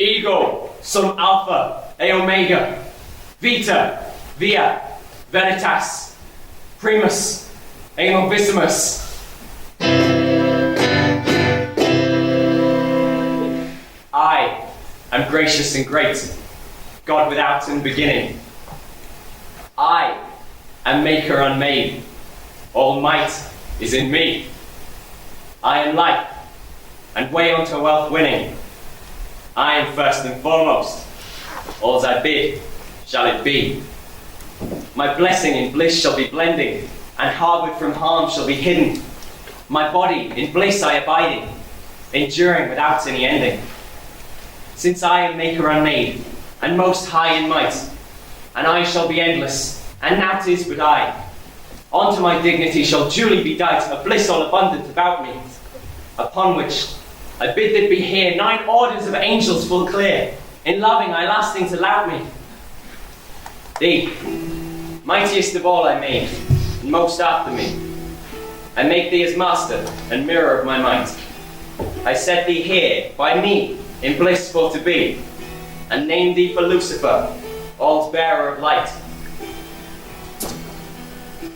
Ego, sum alpha, a omega, vita, via, veritas, primus, a novissimus. I am gracious and great, God without and beginning. I am maker unmade, all might is in me. I am life, and way unto wealth winning. I am first and foremost, all's I bid shall it be. My blessing in bliss shall be blending, and harboured from harm shall be hidden. My body in bliss I abiding, enduring without any ending. Since I am maker unmade, and most high in might, and I shall be endless, and naught is but I. Unto my dignity shall duly be dight a bliss all abundant about me, upon which I bid that be here 9 orders of angels full clear, in loving I lasting to lout me. Thee, mightiest of all I made, and most after me, I make thee as master and mirror of my might. I set thee here, by me, in bliss for to be, and name thee for Lucifer, all's bearer of light.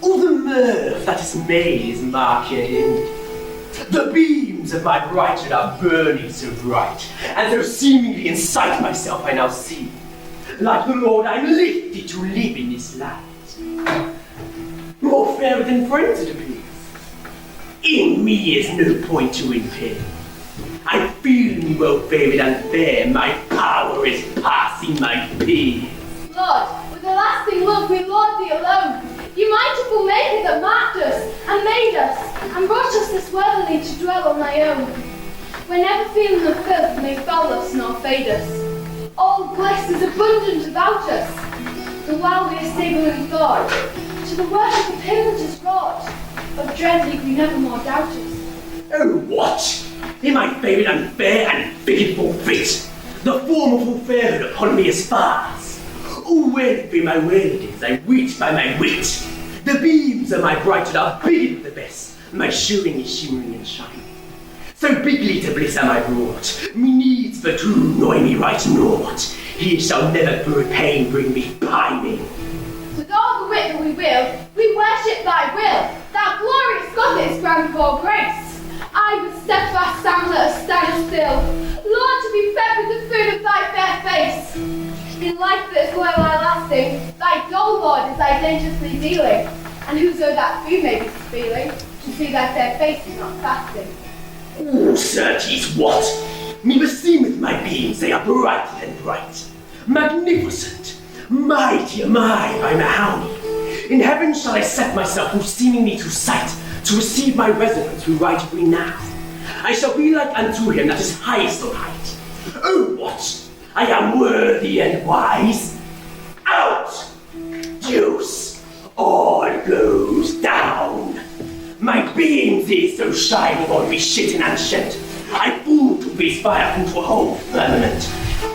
All the mirth that is made is mark your end. The beams of my brighthood are burning so bright, and though seemingly in sight myself I now see, like the Lord I'm lifted to live in this light. More fairer than friends it appears. In me is no point to impair. I feel me well favoured and fair, my power is passing my peers. Lord, with a lasting love we laud thee alone. You mightiful maker that marked us, and made us, and brought us this worthily to dwell on thy own. Where never feeling of filth may foul us nor fade us. All bliss is abundant about us, the while we are stable in thought. To the worship of him that is wrought, of dread league we never more doubt us. Oh, what? In my favoured and fair and fitted for fit, the form of fulfilled upon me is fast. Oh, well be my word, thy wit by my wit. The beams of my brighthood are big with the best, my showing is shimmering and shining. So bigly to bliss am I brought, me needs for true nor me right naught. He shall never through pain bring me pining. With all the wit that we worship thy will, thou glorious goddess grant for grace. I with steadfast sound let us stand still, Lord, to be fed with the food of thy fair face. In life that is well lasting, thy dole, Lord, is thy dangerously dealing, and whoso that food may be feeling, to see thy fair face is not fasting. Oh, certes, what? Me beseemeth my beams, they are brighter than bright. Magnificent, mighty am I by Mahoney. In heaven shall I set myself, who seemingly to sight, to receive my residence who right renown. I shall be like unto him that is highest on height. Oh, what? I am worthy and wise. Out! Deuce! All goes down. My beams is so shining on me shitten and shent. I fall to this fire into a whole firmament.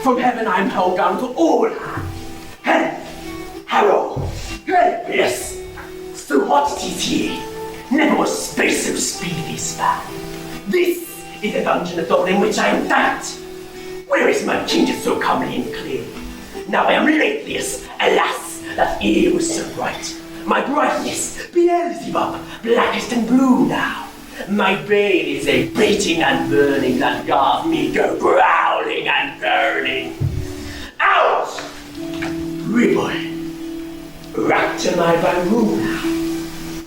From heaven I am held down to all hands. Hell, harrow, helpless. So hot it is here. Never was space so speedily spanned. This is the dungeon of Dublin which I am damned. Where is my changes so comely and clear? Now I am latelius, alas, that ear was so bright. My brightness, Beelzebub, blackest and blue now. My bane is a baiting and burning that doth me go growling and burning. Out! Ribble, wrapped in my room now.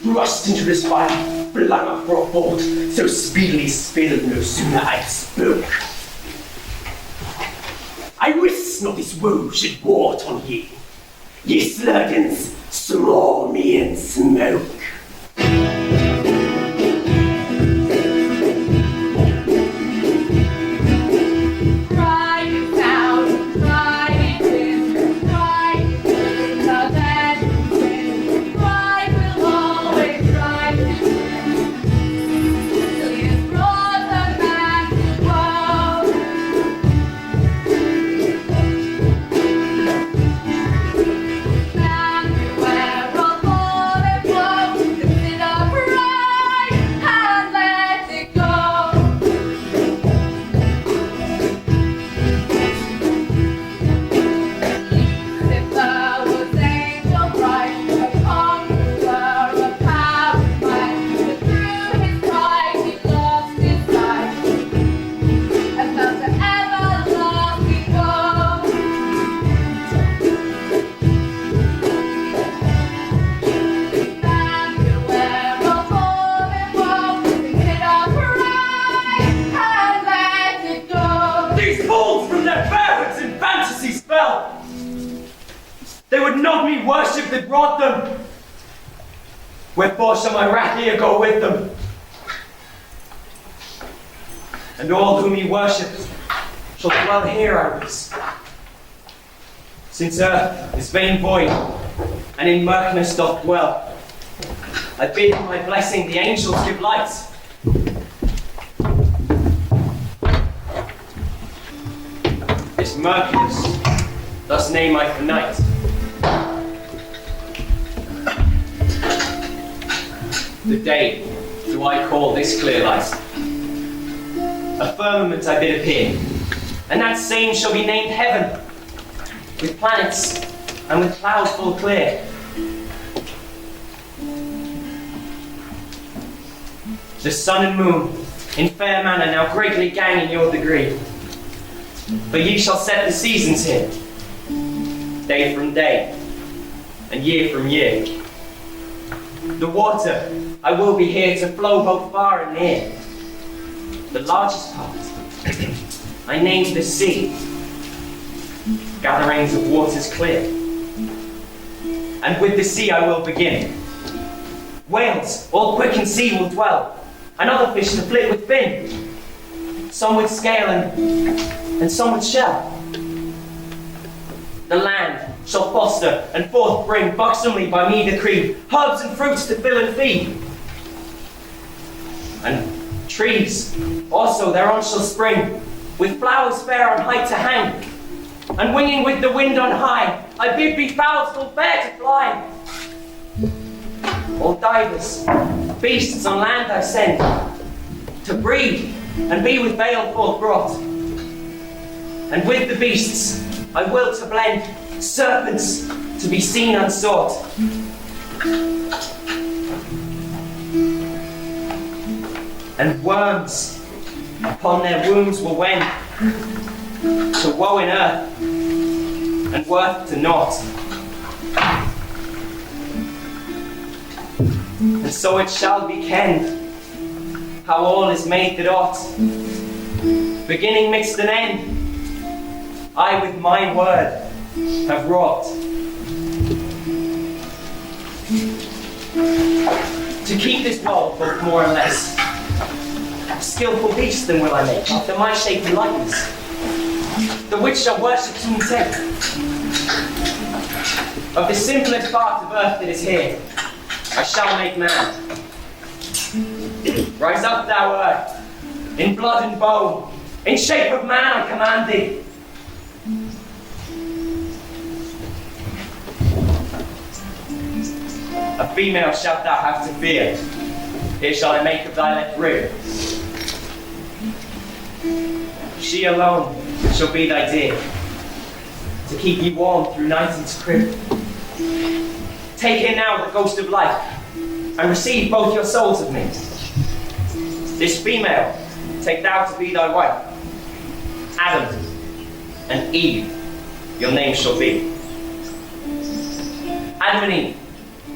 Thrust into this fire, flung up for a bolt, so speedily spilled no sooner I spoke. I wist not this woe should wart on ye. Ye sluggens, small me in smoke. They would not me worship that brought them. Wherefore shall my wrath here go with them? And all whom he worshipped shall dwell here, I wis. Since earth is vain void, and in murkness doth dwell, I bid my blessing the angels give light. This murkness, thus name I for night. The day do I call this clear light. A firmament I bid appear, and that same shall be named heaven, with planets and with clouds full clear. The sun and moon in fair manner now greatly gang in your degree. For ye shall set the seasons here, day from day, and year from year. The water I will be here to flow both far and near. The largest part I named the sea, gatherings of waters clear. And with the sea I will begin. Whales, all quick in sea will dwell, and other fish to flit with fin, some with scale and some with shell. The land shall foster and forth bring, buxomly by me decreed, herbs and fruits to fill and feed. And trees also thereon shall spring, with flowers fair on height to hang. And winging with the wind on high, I bid be fowls full fair to fly. All divers, beasts on land I send, to breed and be with bale forth brought. And with the beasts I will to blend, serpents to be seen unsought. And worms upon their wombs will wend, to woe in earth and worth to naught. And so it shall be kenned how all is made that ought, beginning mixed and end, I with my word have wrought. To keep this world both more and less, skillful beasts then will I make, after my shape and likeness, the which shall worship to me take. Of the simplest part of earth that is here, I shall make man. Rise up, thou earth, in blood and bone, in shape of man I command thee. A female shalt thou have to fear, here shall I make of thy left rib. She alone shall be thy dear, to keep thee warm through night and crib. Take in now the ghost of life, and receive both your souls of me. This female take thou to be thy wife. Adam and Eve your name shall be. Adam and Eve,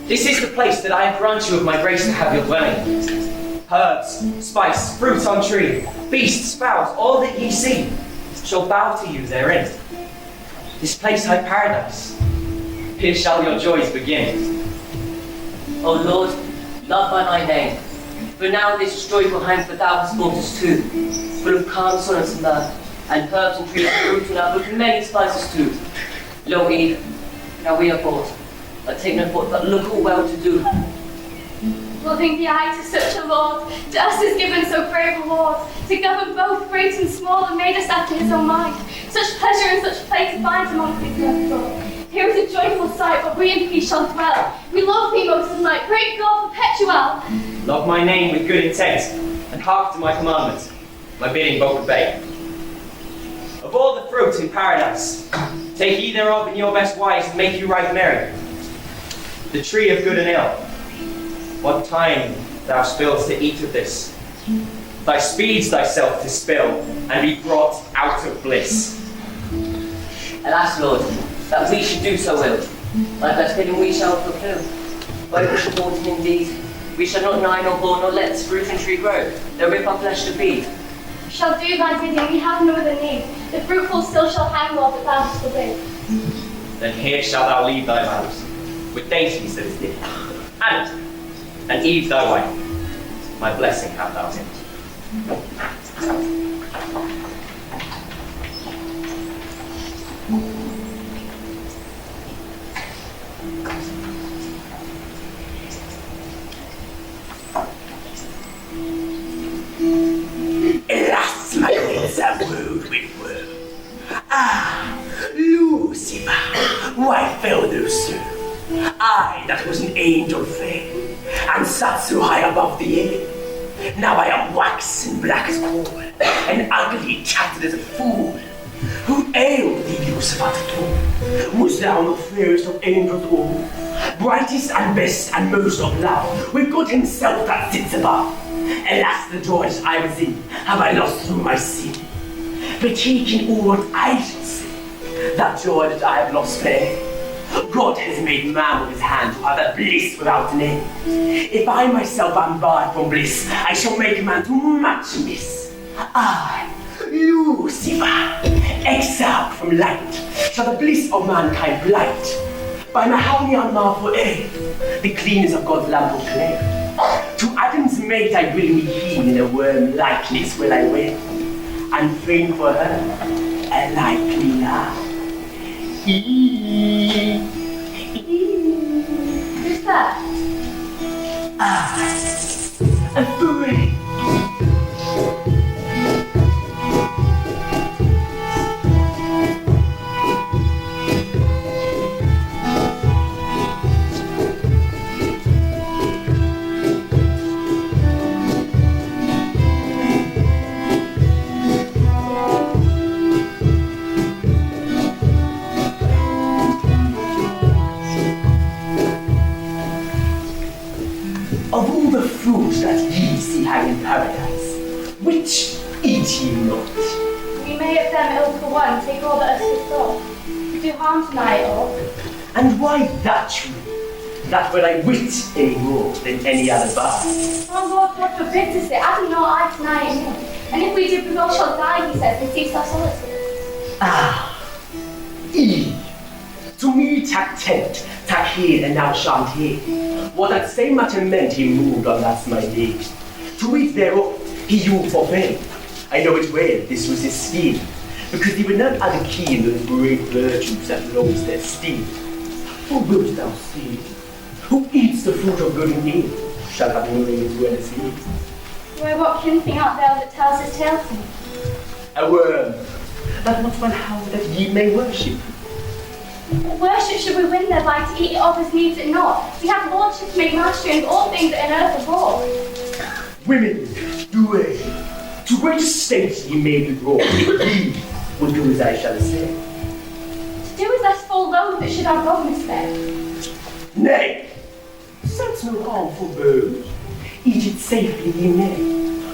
this is the place that I grant you of my grace to have your dwelling. Herbs, spice, fruit on tree, beasts, fowls, all that ye see, shall bow to you therein. This place high paradise, here shall your joys begin. O Lord, loved by my name, for now this joyful hand for thou hast brought us to, full of calm solace and mirth, and herbs and trees and fruit and out with many spices too. Lo Eve, now we are bought, but take no thought, but look all well to do. Loving the eye to such a lord, to us is given so brave a lord, to govern both great and small, and made us after his own mind. Such pleasure and such play to find among his love. Here is a joyful sight, but we in peace shall dwell. We love thee most of night, great God perpetual. Love my name with good intent, and hark to my commandment, my bidding both obey. Of all the fruits in paradise, take ye thereof in your best wise, and make you right merry. The tree of good and ill, what time thou spills to eat of this, thy speeds thyself to spill, and be brought out of bliss. Alas, Lord, that we should do so ill. Thy best bidding we shall fulfill. By which important indeed, we shall not nigh nor bore, nor let this fruit and tree grow, though rip our flesh to feed. Shall do thy bidding, we have no other need. The fruitful still shall hang, Lord, that thou hast forbid. then here shalt thou leave thy vows, with dainties that is dear. And Eve thy wife, my blessing have thou in. Alas, my wits are wooed with woe. Ah, Lucifer, why fell thou so? I that was an angel fair, and sat so high above the air. Now I am waxen black as coal, and ugly tattered as a fool. Who ailed thee, Lucifer, at all? Was thou the fairest of angels all? Brightest and best and most of love, with God himself that sits above. Alas, the joys I was in have I lost through my sin. But taking all what I shall say, that joy that I have lost fair, God has made man with his hand to have that bliss without an end. If I myself am barred from bliss, I shall make man to much miss. I, Lucifer, exiled from light, shall the bliss of mankind blight. By my holy and marvel air, the cleanness of God's lamp will clear. To Adam's mate I will me heal, in a worm likeness will I wear, and frame for her a likely love. Who's that? A bird. Of all the fruits that ye see hang in paradise, which eat ye not? We may of them ill for one take all that us off. We do harm to night all. And why that tree? That will I wit any more than any other bar. Oh Lord, God forbid to say, Adam nor I deny him. And if we do, we all shall die, he says, and cease our solitude. Eve, to me tak tent, tak here and thou shalt hear. What that same matter meant he moved on last my day. To eat thereof he you forbade. I know it well, this was his scheme, because he would not add a key in those great virtues that lost their steam. For wilt thou see, who eats the fruit of good and evil, shall have knowing as well as he. Why, what kin thing out there that tells his tale to me? A worm, that not one how that ye may worship. What worship should we win thereby to eat others' needs and not? We have lordship to make mastery and all things that in earth abhor. Women, do away. To great estate ye may be brought, ye will do as I shall say. To do is us full loath that should our God misspare. Nay, sense no harmful bird. Eat it safely ye may.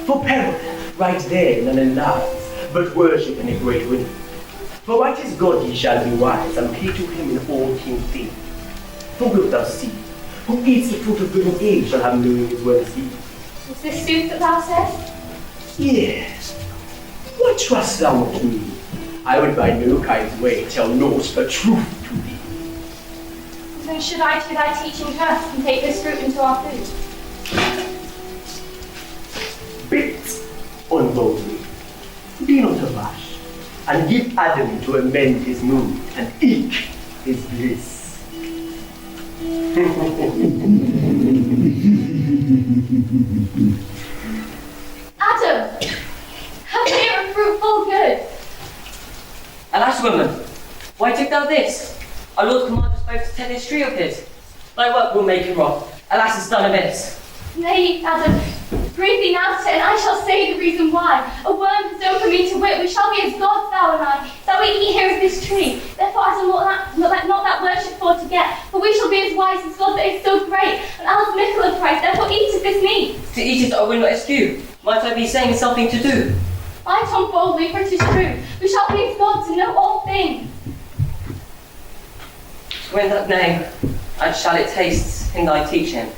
For peril, right there none alive, but worship in a great way. For right is God ye shall be wise, and pay to him in all king things. For wilt thou see, who eats the fruit of good and evil shall have knowing as well as he. Is this sooth that thou sayest? Yes. Why trust thou not me? I would by no kind's way tell naught but truth to thee. Then should I to thy teaching trust and take this fruit into our food? Bit unboldly, be not abashed, and give Adam to amend his mood and eke his bliss. Adam, have here a fruitful good. Alas, woman, why take thou this? Our Lord commanded us both to tend this tree of his. Thy work will make him rot. Alas, it's done amiss. Nay, Adam, breathe thee now to it, and I shall say the reason why. A worm has done for me to wit, we shall be as gods, thou and I. That we eat here of this tree. Therefore, Adam, not that worship for to get, for we shall be as wise as God that is so great, and ours mickle of price. Therefore, eat of this meat. To eat it I will not eschew. Might I be saying something to do? Fight on boldly, for it is true. We shall be as gods and know all things. When that name, and shall it taste in thy teaching?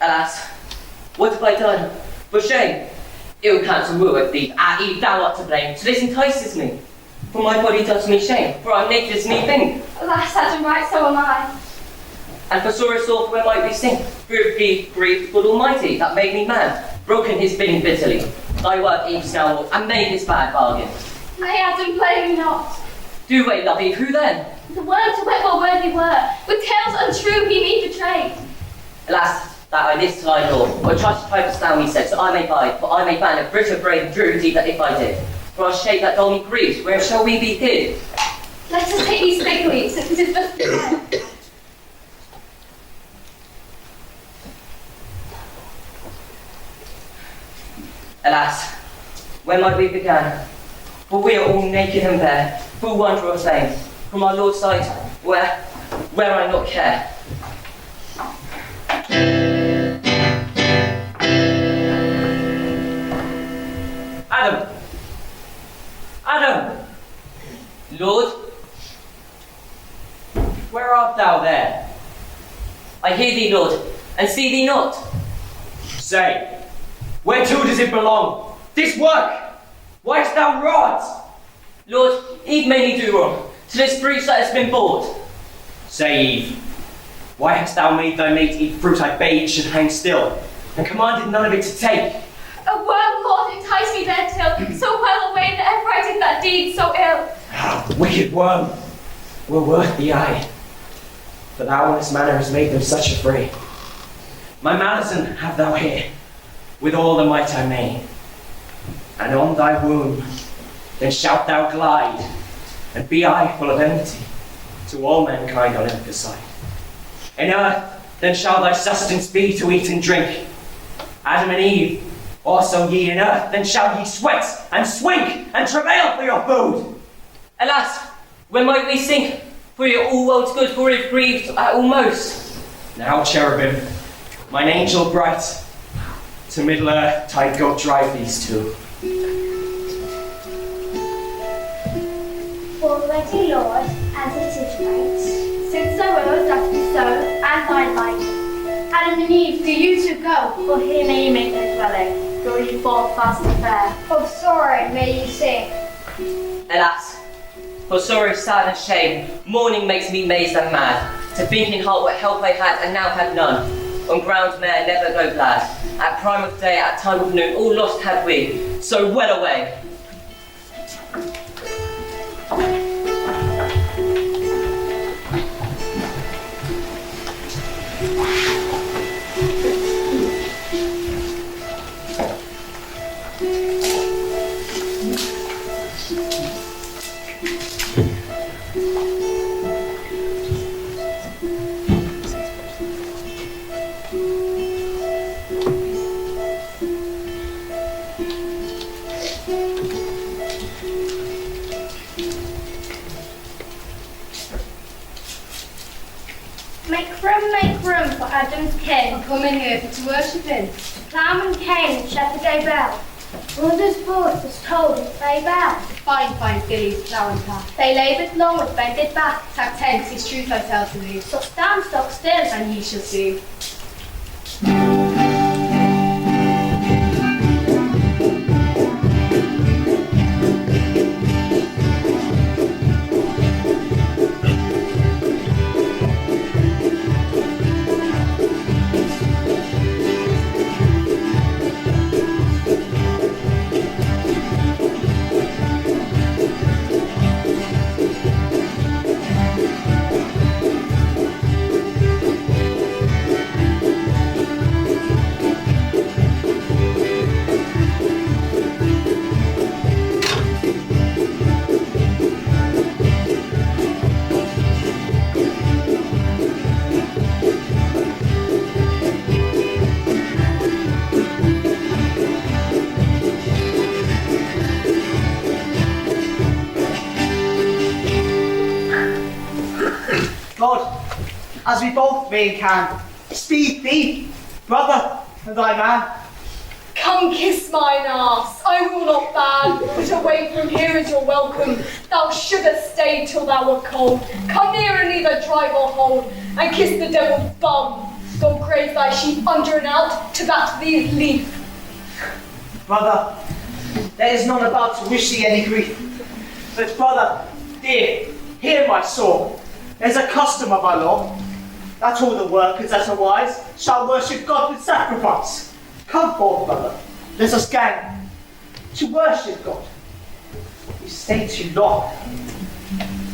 Alas, what have I done? For shame! Ill counsel wooeth thee, Eve, thou art to blame. So this entices me, for my body does me shame, for I'm naked as me thing. Alas, Adam, right, so am I. And for sorest thought where might we sing? Grief, God Almighty, that made me man, broken his bidding bitterly. Thy work Eve's now wrought, and made this bad bargain. Nay, Adam, blame me not. Do wait, love Eve, who then? The word to wit what worthy were, with tales untrue he me betrayed. Alas, that I list to thy law, or trust to purpose thou me said, so I may bide, for I may ban a bitter brave drew deep that if I did. For I'll shake that dull me grieves, where shall we be hid? Let us take these big leaps, since it is but the Alas, where might we begin? For we are all naked and bare, full wonder of fame, from our Lord's sight, where I not care. Adam! Lord, Where art thou there? I hear thee, Lord, and see thee not. Say, whereto does it belong? This work! Why hast thou wrought? Lord, Eve made me do wrong, to this breach that has been bought. Say, Eve, why hast thou made thy mate eat fruit I bade should hang still, and commanded none of it to take? A worm, Lord, enticed me thereto, so well away that ever I did that deed so ill. Ah, wicked worm, were worth the eye, for thou in this manner hast made them such a fray. My malison have thou here, with all the might I may, and on thy womb then shalt thou glide, and be I full of enmity to all mankind on earth beside. In earth then shall thy sustenance be to eat and drink. Adam and Eve, also ye in earth, then shall ye sweat and swink and travail for your food. Alas, when might we sink? For your all world's good, for we've grieved almost. Now, cherubim, mine angel bright, to middle earth tide go drive these two. Already, Lord, as it is right, since thou wilt that be so, and thy light. Adam and Eve, do you two go? For here may you make thy dwelling, go ye forth fast and fair. Of sorrow may you sing. Alas, for sorrow, sad and shame, mourning makes me mazed and mad, to think in heart what help I had and now had none. On ground may I never go glad, at prime of day, at time of noon, all lost had we, so well away. Make room for Adam's king. Come in here for to worship him. Lamb and Cain and shepherd Abel. Brothers' voice was told as they bow. Fine fillies, plough and path. They laboured long with bended back. Tag tents, his truth I tell to thee, So stand stock still, and ye shall see. God, as we both may and can, speed thee, brother, and thy man. Come kiss mine arse, I will not ban, but away from here is your welcome. Thou shouldst stay till thou wert cold. Come near and neither drive or hold, and kiss the devil's bum. Go graze thy sheep under and out, to that thee leaf. Brother, there is none about to wish thee any grief. But brother, dear, hear my song. There's a custom of our law, that all the workers that are wise shall worship God with sacrifice. Come forth, brother, let us gang to worship God. You stay too long.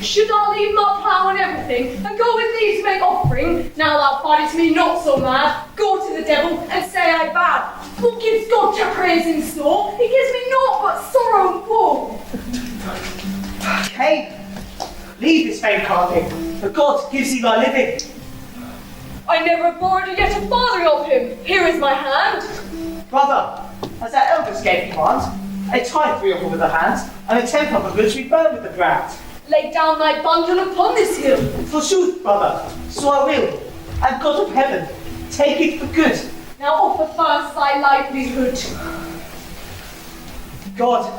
Should I leave my plough and everything, and go with thee to make offering? Now thou findest me not so mad. Go to the devil, and say I bad. What gives God to praise in store? He gives me naught but sorrow and woe. Cain, leave this vain carving, for God gives thee thy living. I never borrowed yet a farthing of him. Here is my hand. Brother, as our elders gave command, a tithe we offer with the hands, and a tenth of the goods we burn with the brand. Lay down thy bundle upon this hill. Forsooth, brother, so I will, and God of heaven, take it for good. Now offer first thy livelihood. God,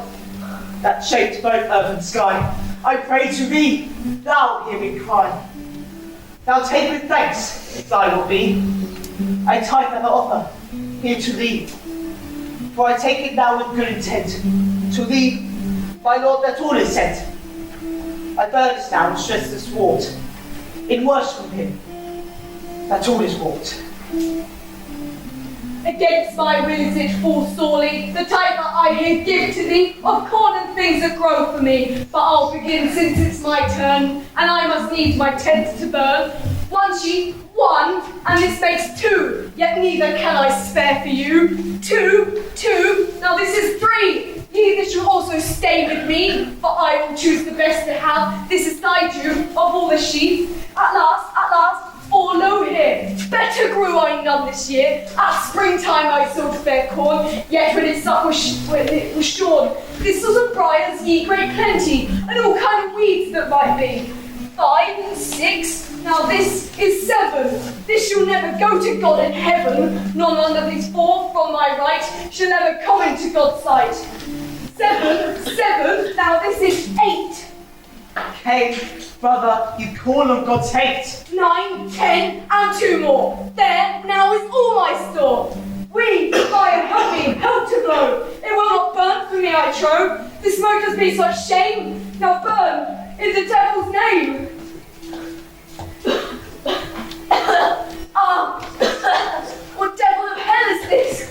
that shaped both earth and sky, I pray to thee, thou hear me cry. Thou take with thanks, if thy will be, I tithe and offer here to thee. For I take it now with good intent, to thee, my Lord, that all is sent. I burn this now and stress this sword, in worship of him, that all is wrought. Against my will is it full sorely, the tithe that I here give to thee, of corn and things that grow for me. But I'll begin since it's my turn, and I must need my tenth to burn. One sheep, one, and this makes two, yet neither can I spare for you. Two, now this is three. Neither shall also stay with me, for I will choose the best to have. This is thy due of all the sheep. At last, all low here. Better grew I none this year. At springtime I sowed fair corn, yet when its up when it was shorn, thistles and briars ye great plenty, and all kind of weeds that might be. 5 and 6, now this is 7. This shall never go to God in heaven, nor none of these 4 from my right shall ever come into God's sight. 7, now this is 8. Cain, brother, you call on God's hate. 9, 10, and 2 more. There now is all my store. We, fire, help me, help to blow. It will not burn for me, I trow. The smoke does me such shame. Now burn in the devil's name. What devil of hell is this?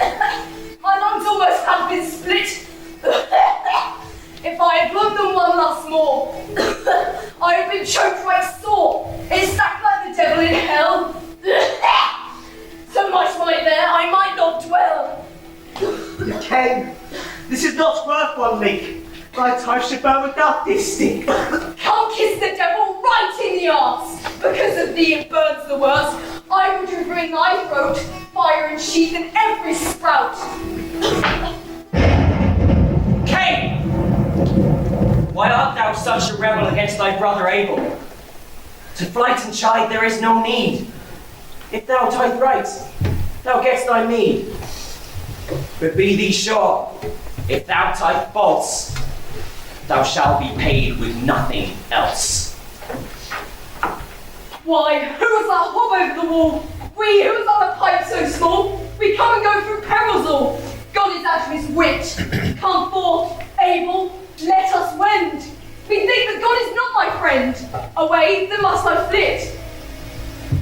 My lungs almost have been split. If I had blown them one last more, I had been choked right sore. It stacked like the devil in hell. So much might there, I might not dwell. Cain, this is not worth one leak. Thy tithe should burn without this stick. Come kiss the devil right in the arse. Because of thee it burns the worst. I would deliver in thy throat fire and sheath in every sprout. Cain! Why art thou such a rebel against thy brother Abel? To flight and chide there is no need. If thou tithe right, thou gett'st thy meed. But be thee sure, if thou tithe false, thou shalt be paid with nothing else. Why, who was that hob over the wall? Who was on the pipe so small? We come and go through perils all. God is out of his wit. Come forth, Abel, let us wend. We think that God is not my friend. Away, then must I flit.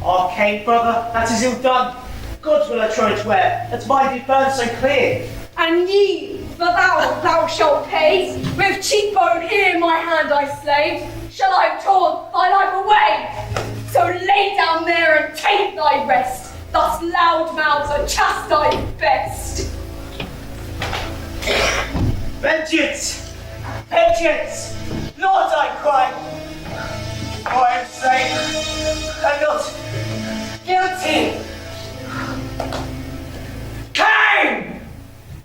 Ah, Cain, brother, that is ill done. God will I trow it wear, that mine did burn so clear. And ye, for thou shalt pay. With cheekbone here in my hand I slay. Shall I have torn thy life away? So lay down there and take thy rest. Thus loud mouths are chastised best. Vengeance! Vengeance! Lord, I cry! For I am slain, and not guilty! Cain!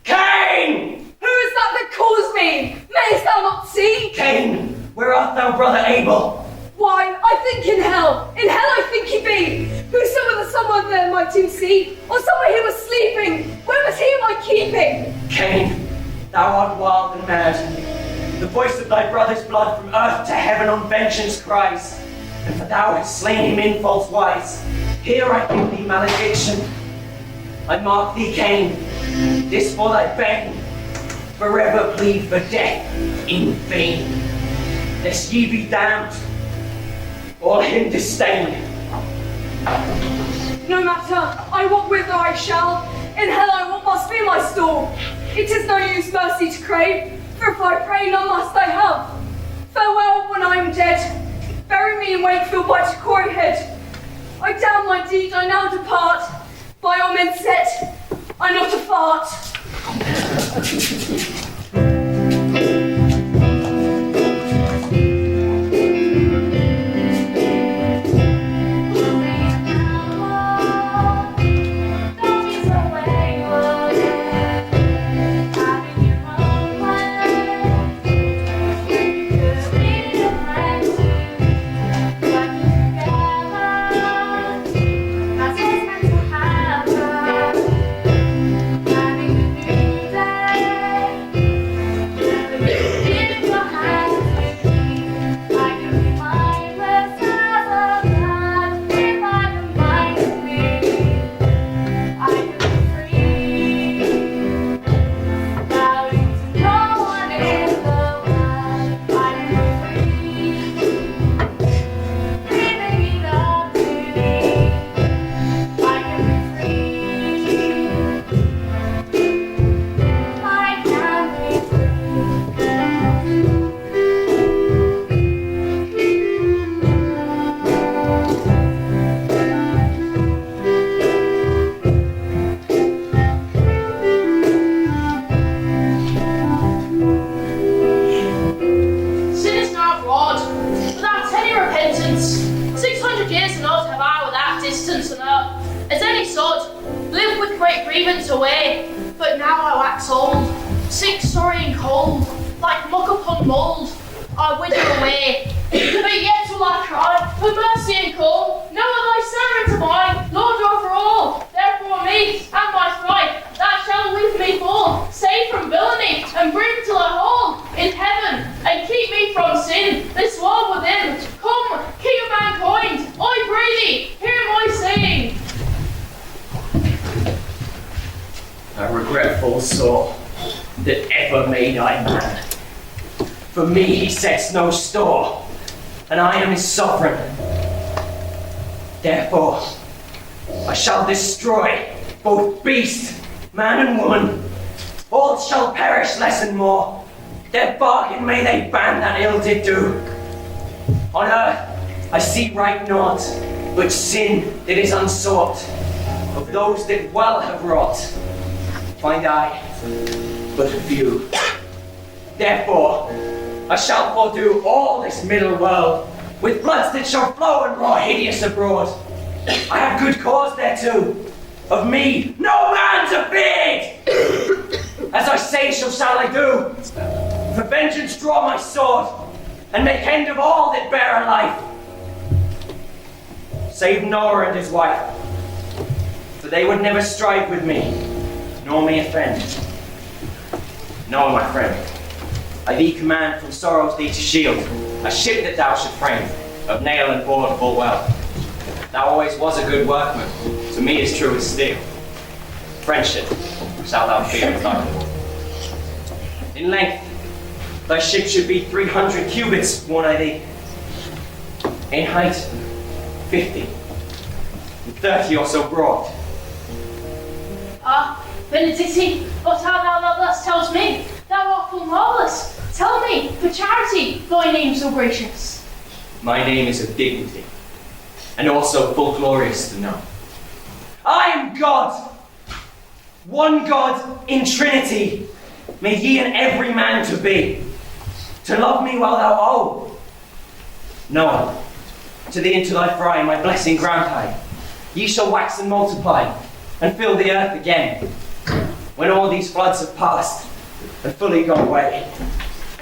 Cain! Who is that calls me? Mayest thou not see? Cain, where art thou, brother Abel? Why, I think in hell. In hell I think he be. Whosoever someone there might him see, or somewhere he was sleeping. Where was he in my keeping? Cain, thou art wild and mad. The voice of thy brother's blood from earth to heaven on vengeance cries. And for thou hast slain him in false wise. Here I give thee malediction. I mark thee, Cain, this for thy bane. forever plead for death in vain, lest ye be damned, or him disdained. No matter, I walk whither I shall. In hell I what must be my stall. It is no use mercy to crave, for if I pray, none must I have. Farewell when I am dead. Bury me in Wakefield by Tocory Head. I damn my deed, I now depart. By all men set, I'm not a fart. For me he sets no store, and I am his sovereign. Therefore, I shall destroy both beast, man and woman. All shall perish less and more. Their bargain may they ban that ill did do. On earth I see right naught, but sin that is unsought. Of those that well have wrought, find I but a few. Therefore, I shall fordo all this middle world, with bloods that shall flow and roar hideous abroad. I have good cause thereto. Of me, no man's afeard! As I say, so shall I do. For vengeance draw my sword, and make end of all that bear a life. Save Noah and his wife, for they would never strive with me, nor me offend. No, my friend, I thee command from sorrows thee to shield, a ship that thou should frame, of nail and board full well. Thou always was a good workman, to me as true as steel. Friendship shalt thou feel with thy lord. In length, thy ship should be 300 cubits, warn I thee. In height, 50, and 30 or so broad. Ah, Benedicti, what art thou that thus tells me? Thou art full marvellous. Tell me, for charity, thy name so gracious. My name is of dignity, and also full glorious to know. I am God, one God in Trinity. May ye and every man to be, to love me while thou owe. Noah, to thee and to thy fry my blessing grant I. Ye shall wax and multiply, and fill the earth again, when all these floods have passed, and fully gone away.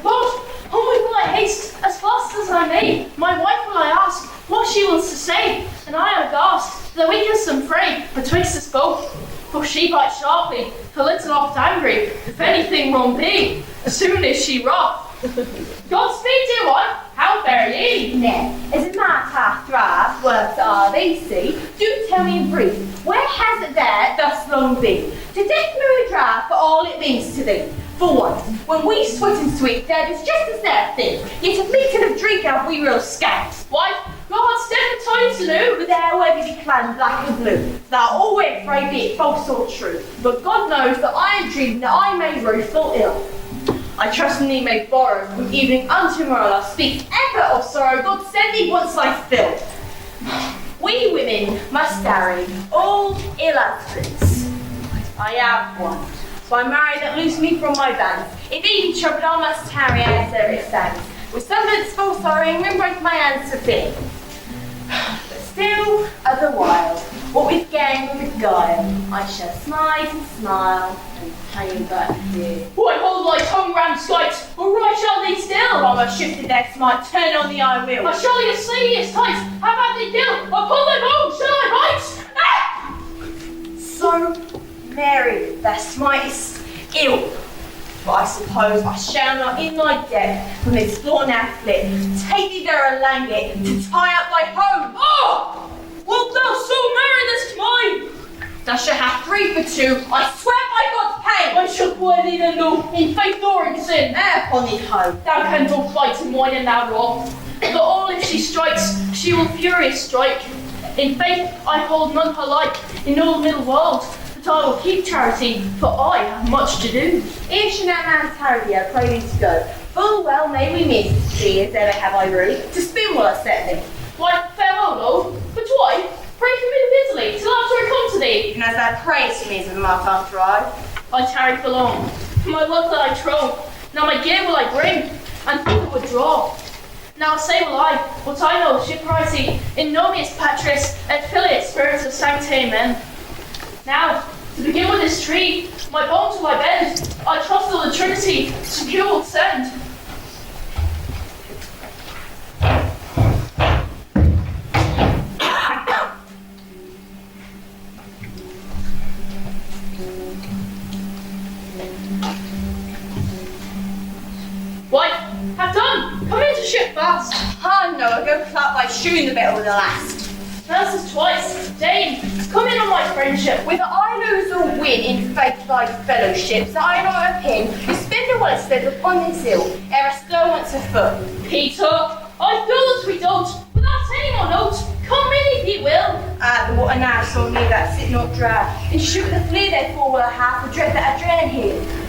Lord, homeward will I haste, as fast as I may. My wife will I ask, what she wants to say, and I am aghast, though we can some fray betwixt us both. For she bites sharply, her little oft angry, if anything wrong be, as soon as she wrath. Godspeed, dear one, how fare ye? Nay, is it my path thrive, works are they see? Do tell me in brief, where has it there thus long been? To death may we drive for all it means to thee. For one, it dead is just as their thing. Yet of meat and of drink have we real scouts. Why, God's different times to know. But there where we be clad black and blue. Thou always afraid be it false or true. But God knows that I am dreaming that I may grow full ill. I trust in thee may borrow. From evening unto morrow I'll speak ever of sorrow. God send thee once I fill. We women must marry all ill husbands. I have one. So I marry that loose me from my bands. If he be troubled, I must tarry as there it stands. With sunder's full sorrowing, when break my hands to fit. But still, otherwhile, what with game and with guile, I shall smite and smile and pay but dear. Why hold thy tongue round skite, or right shall thee still? If I must shift their smite, turn on thee I will. I shall your sleeviest tight, have at thee kill, upon thy bones shall I bite! Ah! So, Mary, thou smitest ill. But I suppose I shall not in thy death from this floor now flit. Take thee there a langet to tie up thy home. Oh! Wilt thou so marry this mine? Thou shalt have 3 for 2. I swear by God's pain. I shall wear thee the no, in faith or in sin. There upon thee home. Thou canst all fight in wine and thou wrong. But all if she strikes, she will furious strike. In faith I hold none her like in all the middle world. But I will keep charity, for I have much to do. Here shall no man tarry thee, I pray thee to go. Full well may we miss thee, as ever have I room, to spin will I set thee. Why, farewell, Lord, but why? Pray for me to Italy, till after I come to thee. Even as thou prayest for me as a month after I tarry for long. My love that I trow, now my gear will I bring, and thither withdraw. Now say will I, what I know, shipwrighty, in nomius patris et filius spiritus sancte amen. Now, to begin with this tree, my bones will I bend, I trust that the Trinity secure will send. Wife, have done! Come in to ship fast! Ah, no, I go clap thy shoe in the middle of the last. Nurses twice, Dame, come in on my friendship. Whether I lose or win in faith thy fellowship, that I not opin, you spend a well stead upon this hill, ere I stir once a foot. Peter, I feel that we don't, without any more note, come in if ye will. Ah, the water now so near that sit not dry, and shoot the flea therefore will I have the dread that I drain here.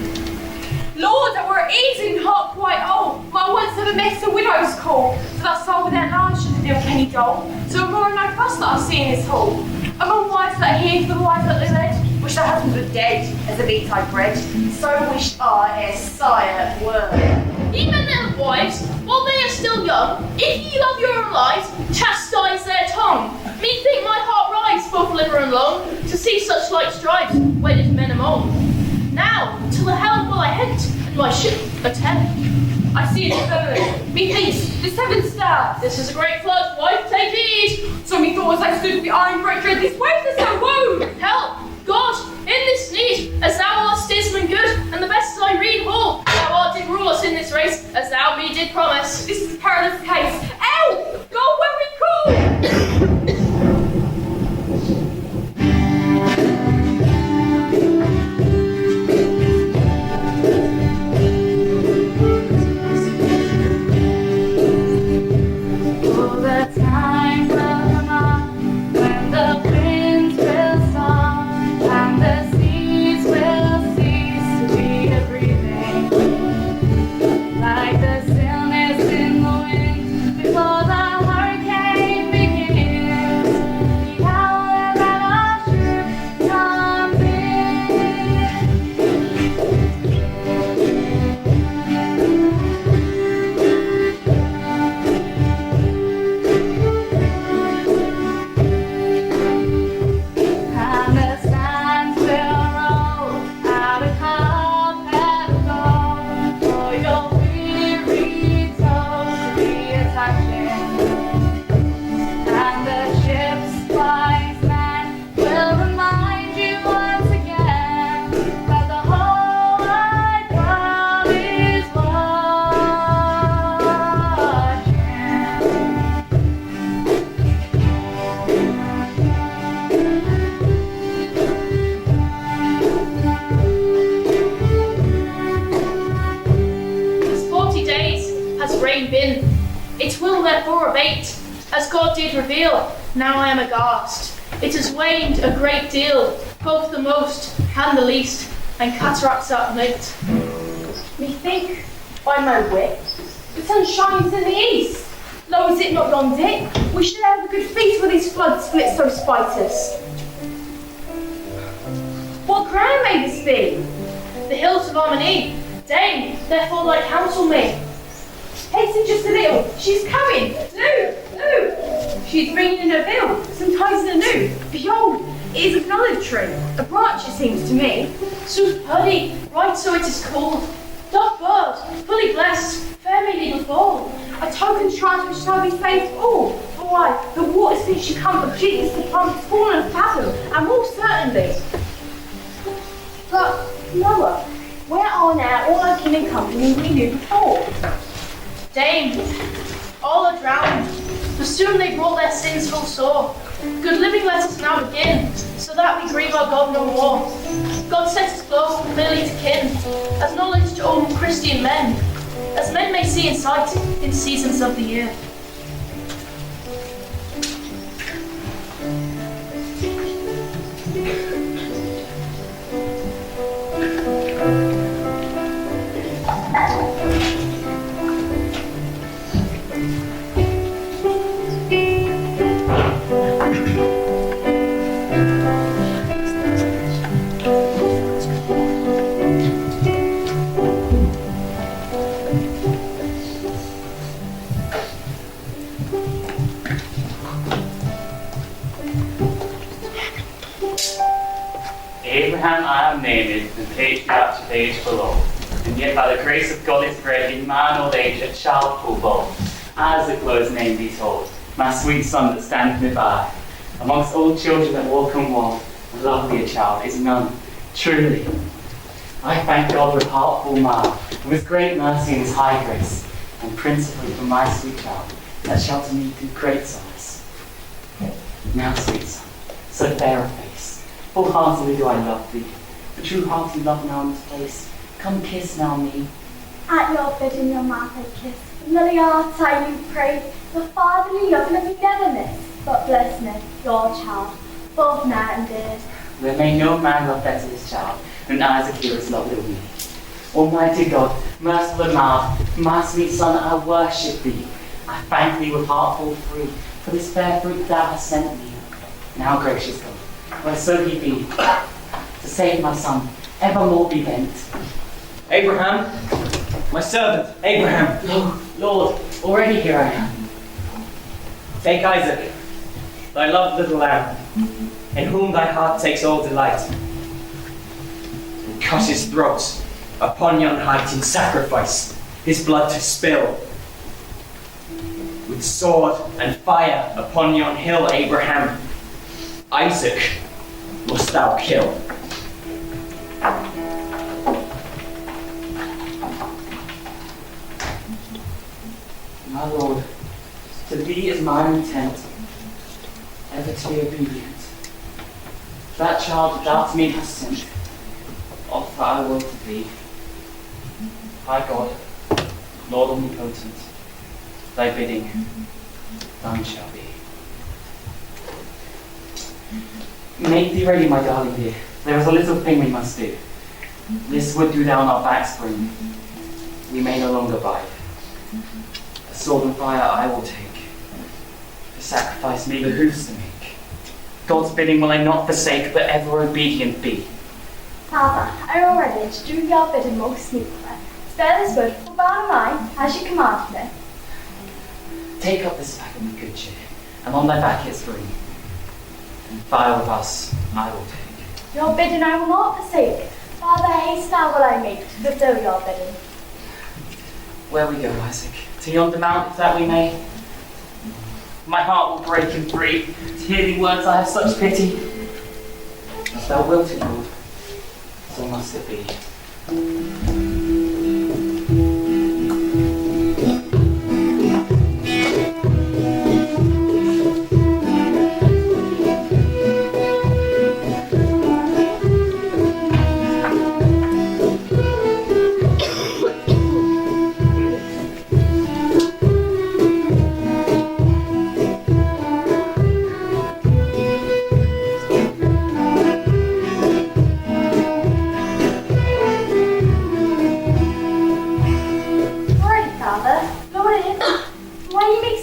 Lord, that were easy and heart quite old. My once ever mess a widow's call, so that soul without large should deal penny dole. So more no fuss that I see in this hall. Among wives that are here for the wives that live, wish their husbands were dead, as the beat I bred. So wished I ere sire were. Even little wives, while they are still young, if ye love your own lives, chastise their tongue. Methink my heart rides, both liver and lung, to see such like stripes, wedded men among. Now, till the helm will I hint, and my ship attend. I see it firmament. Methinks the 7 stars. This is a great flood, wife, take heed. So methought as I stood behind great dread, these waves are so woe. Help, God, in this need, as thou art statesman good, and the best as I read all, thou art did rule us in this race, as thou me did promise. This is a perilous case. Help! God, when we call! therefore abate, as God did reveal. Now I am aghast. It has waned a great deal, both the most and the least, and cataracts out late. Methink, by my wit, the sun shines in the east. Lo, is it not yon Dick? We should have a good feast with these flood splits so spite us. What ground may this be? The hills of Armony. Dame, therefore thy counsel me. Hasten just a little. She's coming. Lo! She's bringing in her bill, some ties in a new. Behold, it is a olive tree. A branch, it seems to me. Sooth purdy, right so it is called. Doth bird, fully blessed, fair may be befall. A token shrine which shall be faithful. For why, the water since she come of Jesus, the plum fallen and fathom, and more certainly. But, Noah, where are now all our kin and company we knew before? Dame, all are drowned, for soon they brought their sins full sore. Good living let us now begin, so that we grieve our God no more. God set us close familiarly to kin, as knowledge to all Christian men, as men may see in sight in seasons of the year. Abraham I am named, and patriarch of age below, and yet by the grace of God is bred in man old age a child full bold. Isaac will his name be told, my sweet son that stands me by. Amongst all children that walk and walk, a lovelier child is none, truly. I thank God with heart full mild, and with great mercy and his high grace, and principally for my sweet child, that shall to me do great solace. Now, sweet son, so fair a face, full-heartedly do I love thee, the true-hearted love now in this place. Come kiss now me. At your bidding your mouth I kiss, with loving heart I you pray, your fatherly love let me never miss, but bless me, your child, both now and dear. There may no man love better his child than Isaac here is loved of me. Almighty God, merciful and mild, my sweet son, I worship thee. I thank thee with heart full free for this fair fruit thou hast sent me. Now, gracious God, whereso he be, to save my son, evermore be bent. Abraham, my servant, Abraham. Oh, Lord, already here I am. Take Isaac, thy loved little lamb, in whom thy heart takes all delight, and cut his throat upon yon height in sacrifice, his blood to spill. With sword and fire upon yon hill, Abraham, Isaac must thou kill. My Lord, to thee is my intent, ever to be obedient. That child thou to me hast sent, offer I will to thee. High God, Lord omnipotent, thy bidding done shall be. Make thee ready, my darling dear. There is a little thing we must do. This wood do down our backs bring. We may no longer bide. A sword and fire I will take. The sacrifice me behooves to make. God's bidding will I not forsake, but ever obedient be. Father, I am ready to do your bidding most sweetly. Spare this wood for bound mine, as you command me. Take up this faggot with good cheer, and on thy back its bring. And fire with us I will take. Your bidding I will not forsake. Father, haste now will I make to fulfill your bidding. Where we go, Isaac? To yonder mount, if that we may. My heart will break in three. To hear thee words I have such pity. As thou wilt it, Lord, so must it be.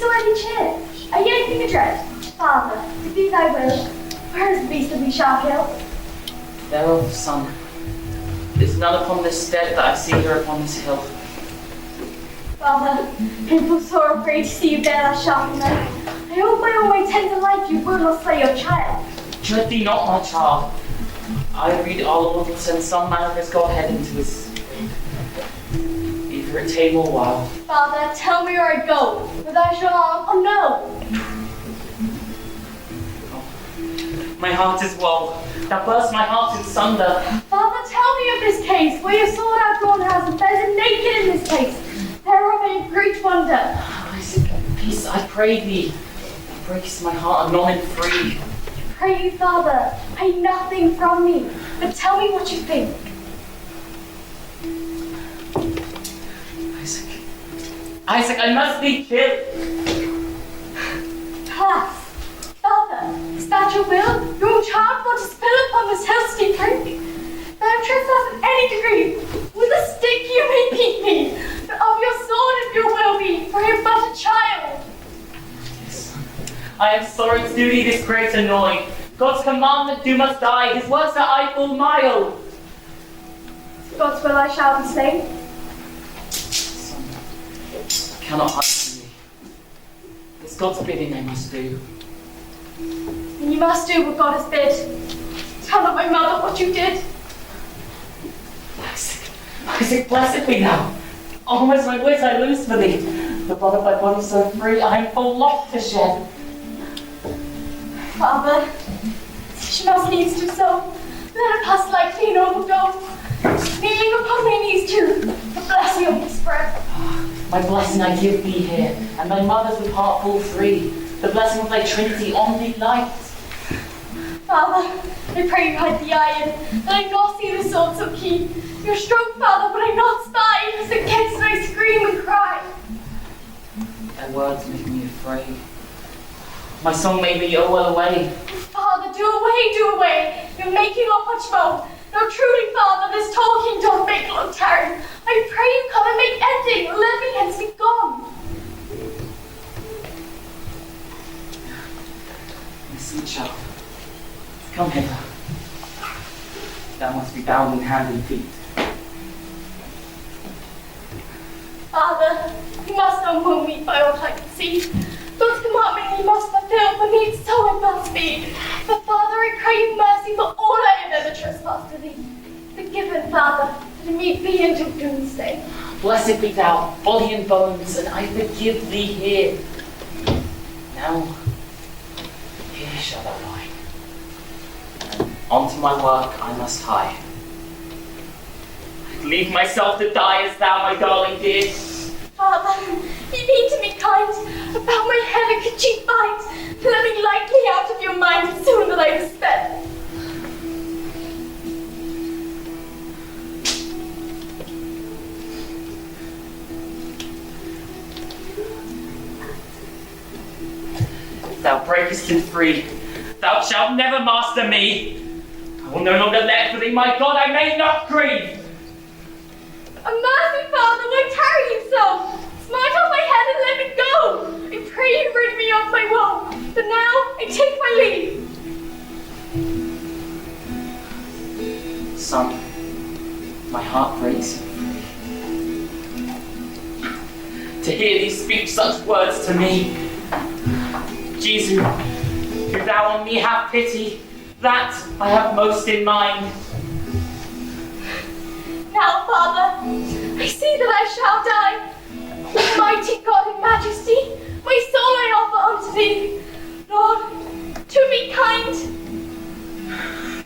so any cheer? Are ye anything adread? Father, to be thy will, where is the beast that we shall kill? Thereof, son, is none upon this stead that I see her upon this hill. Father, people so afraid to see you bear that sharp knife. I hope by all my tender life you will not slay your child. Dread thee not, my child. I read our Lord will send some man of his Godhead into his either a tame or wild. Father, tell me where I go, whether I shall harm or no. My heart is woe. Thou burst my heart in sunder. Father, tell me of this case, where your sword outdrawn has and bears naked in this place. Thereof I have great wonder. Isaac, peace, I pray thee. Thou breakest my heart anon and free. Pray you, Father, hide nothing from me, but tell me what you think. Isaac, I must be killed. Alas, Father, is that your will? Your own child want to spill upon this hill steep brink? Thou trespass in any degree. With a stick you may beat me, but of your sword if your will be, for I am but a child. I am sorry to do thee this great annoy. God's commandment do must die, his words that I full mile. God's will I shall be slain. I cannot hide from thee. It's God's bidding I must do. And you must do what God has bid. Tell not my mother what you did. Isaac, blessed be thou. Almost my wits I lose for thee. The blood of thy body so free, I am full loth to shed. Father, she must needs do so. Let her pass lightly and overgo. Kneeling upon my knees too, the blessing of this bread. My blessing I give thee here, and thy mother's with heart full free. The blessing of thy Trinity on thee light. Father, I pray you hide the iron, that I not see the sword so keen. You're strong, Father, but I not spy, as against my scream and cry. Thy words make me afraid. My song made me well away. Father, do away. You're making up much more. No, truly, Father, this talking don't make long tarry. I pray you come and make ending. Let me hence be gone. Listen, child. Come hither. Thou must be bound in hand and feet. Father, you must not wound me by what I can see. God's commandment you must fulfill, for needs so it must be. But Father, I pray you mercy for all I have ever trespassed to thee. Forgiven, Father, that it may be until doomsday. Blessed be thou, body and bones, and I forgive thee here. Now, here shall thou lie. And onto my work I must hie. I'd leave myself to die as thou, my darling dear. Father, you mean to me kind. About my head could you find? Let me lightly out of your mind soon that I have spent. Thou breakest in free. Thou shalt never master me. I will no longer let for thee, my God, I may not grieve. A mercy, Father, why tarry you so? Smite off my head and let me go. I pray you rid me of my woe. But now I take my leave. Son, my heart breaks in free. To hear thee speak such words to me. Jesus, do thou on me have pity, that I have most in mind. Now, Father, I see that I shall die. Almighty God in majesty, my soul I offer unto thee. Lord, to be kind.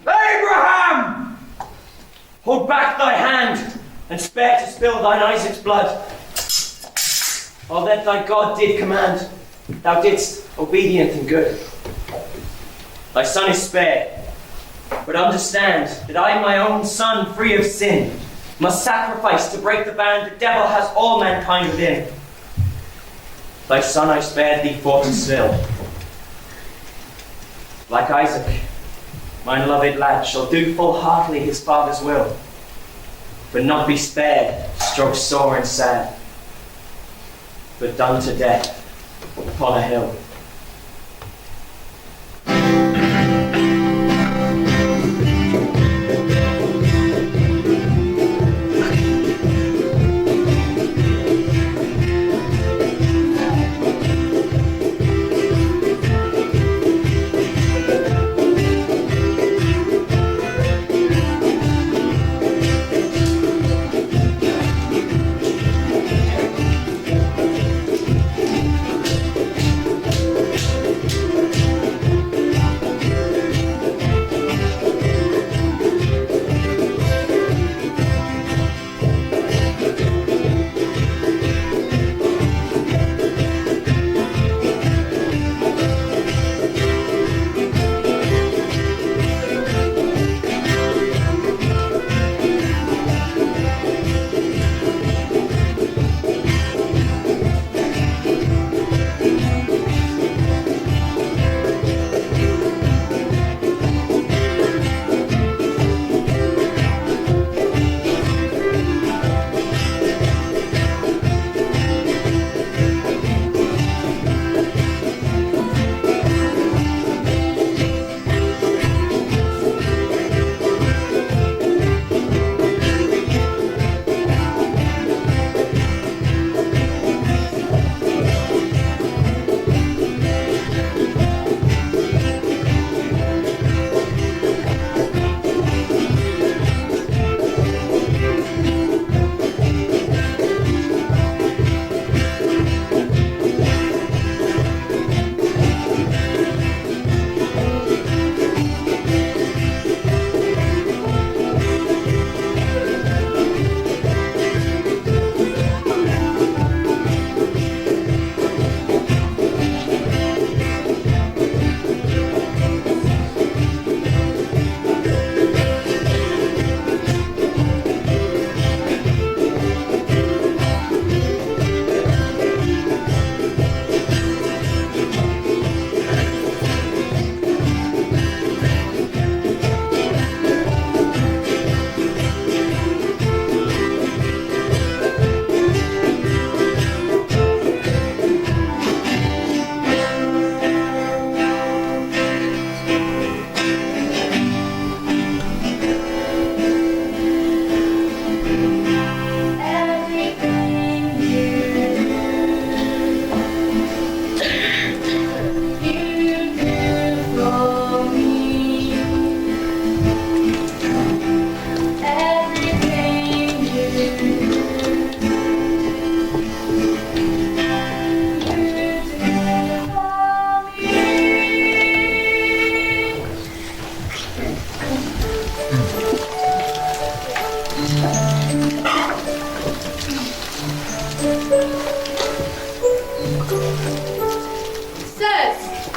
Abraham! Hold back thy hand, and spare to spill thine Isaac's blood. All that thy God did command, thou didst obedient and good. Thy son is spared, but understand that I, my own son, free of sin, must sacrifice to break the band the devil has all mankind within. Thy son I spared thee for to still. Like Isaac, mine loved lad shall do full heartily his father's will, but not be spared, stroke sore and sad, but done to death. upon a hill.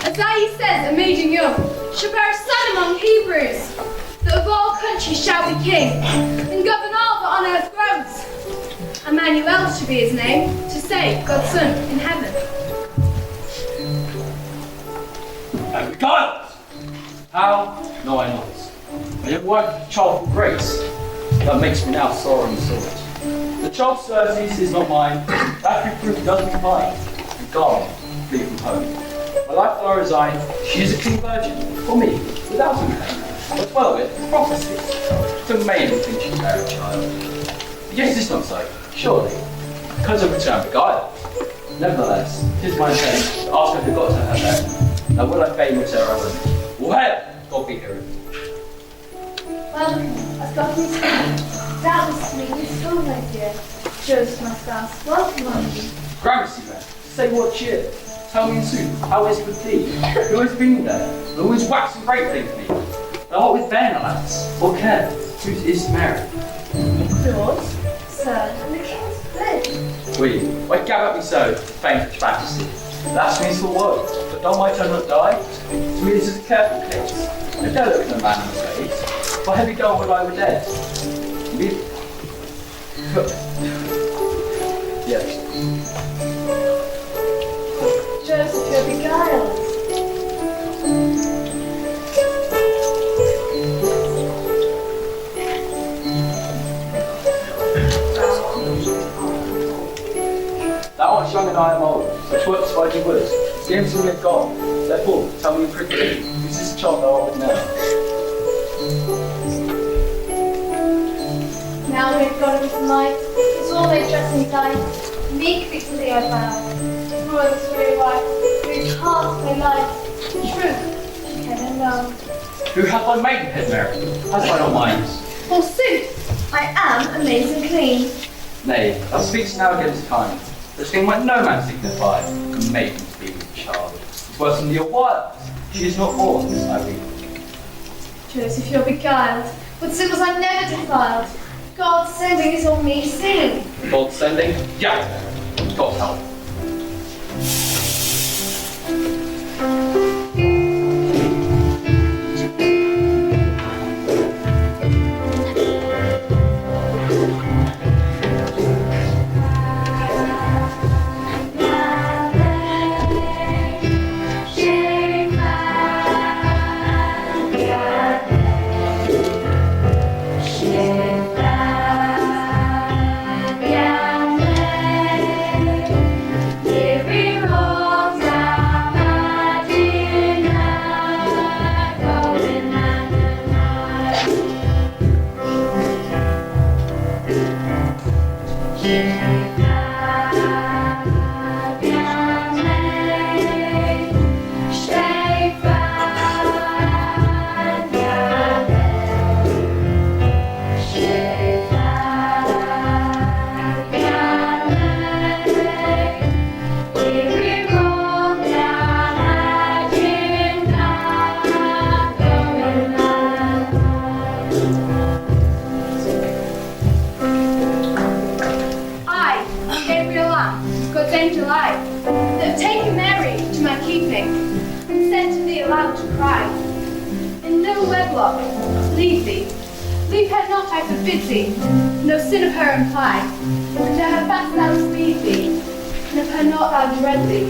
Isaiah says, a maiden young shall bear a son among Hebrews, that of all countries shall be king, and govern all that on earth grows. Emmanuel shall be his name, to say, God's Son in heaven. And regardless, how? No, I not. I have worked with a child for grace. That makes me now sore in soul. The child, Certes, is not mine. That reproof doesn't apply. And gone, flee from home. My life will resign. She is a clean virgin, for me, without a pain. But well of it, prophecy. It's a maiden thinks she'll bear a child. Yes, it's not so, surely, because of return beguiled. Nevertheless, 'tis my intent to ask her who got to her bed. Now will I fain with Sir Robert? Well, hail, God be here. Welcome, as God be speaking. Doubtless to me, this school, my dear. Joseph, my spouse, welcome on you. Gramercy, man, say what cheer. Tell me in sooth, how is it with thee? Who has been there? Who is waxing great things me? Thou art with Ben, alas, or care? Who is Mary? Lord, sir, and the king's good. We, why gab at me so, faint for fantasy? That's me for woe, but don't my tongue not die? To me this is a careful case. I dare look no man in the face, for heavy gold would I were dead. Yes. Joseph, you're beguiled. Thou art young and I am old, such works as I do would. See everything they've got. Therefore, tell me quickly, who's this child thou art with now? Now we have got it light, it's all they dress in light. Meek Victory I bow, royal sweet wife, whose heart they light, truth, heaven knows. Who hath thy maidenhead, Mary? Hast thou not mind? Forsooth, I am amazing clean. Nay, thou speakst now against kind. This thing might no man signify, a maiden to be with child. It's worse than the wild. She is not born, I read. Joseph, you're beguiled. But sin was I never defiled. God's sending is on me seen. God's sending? Yeah. God's help. Leave her not, I forbid thee, no sin of her imply. And to her fast thou leave thee, and of her not thou dread thee.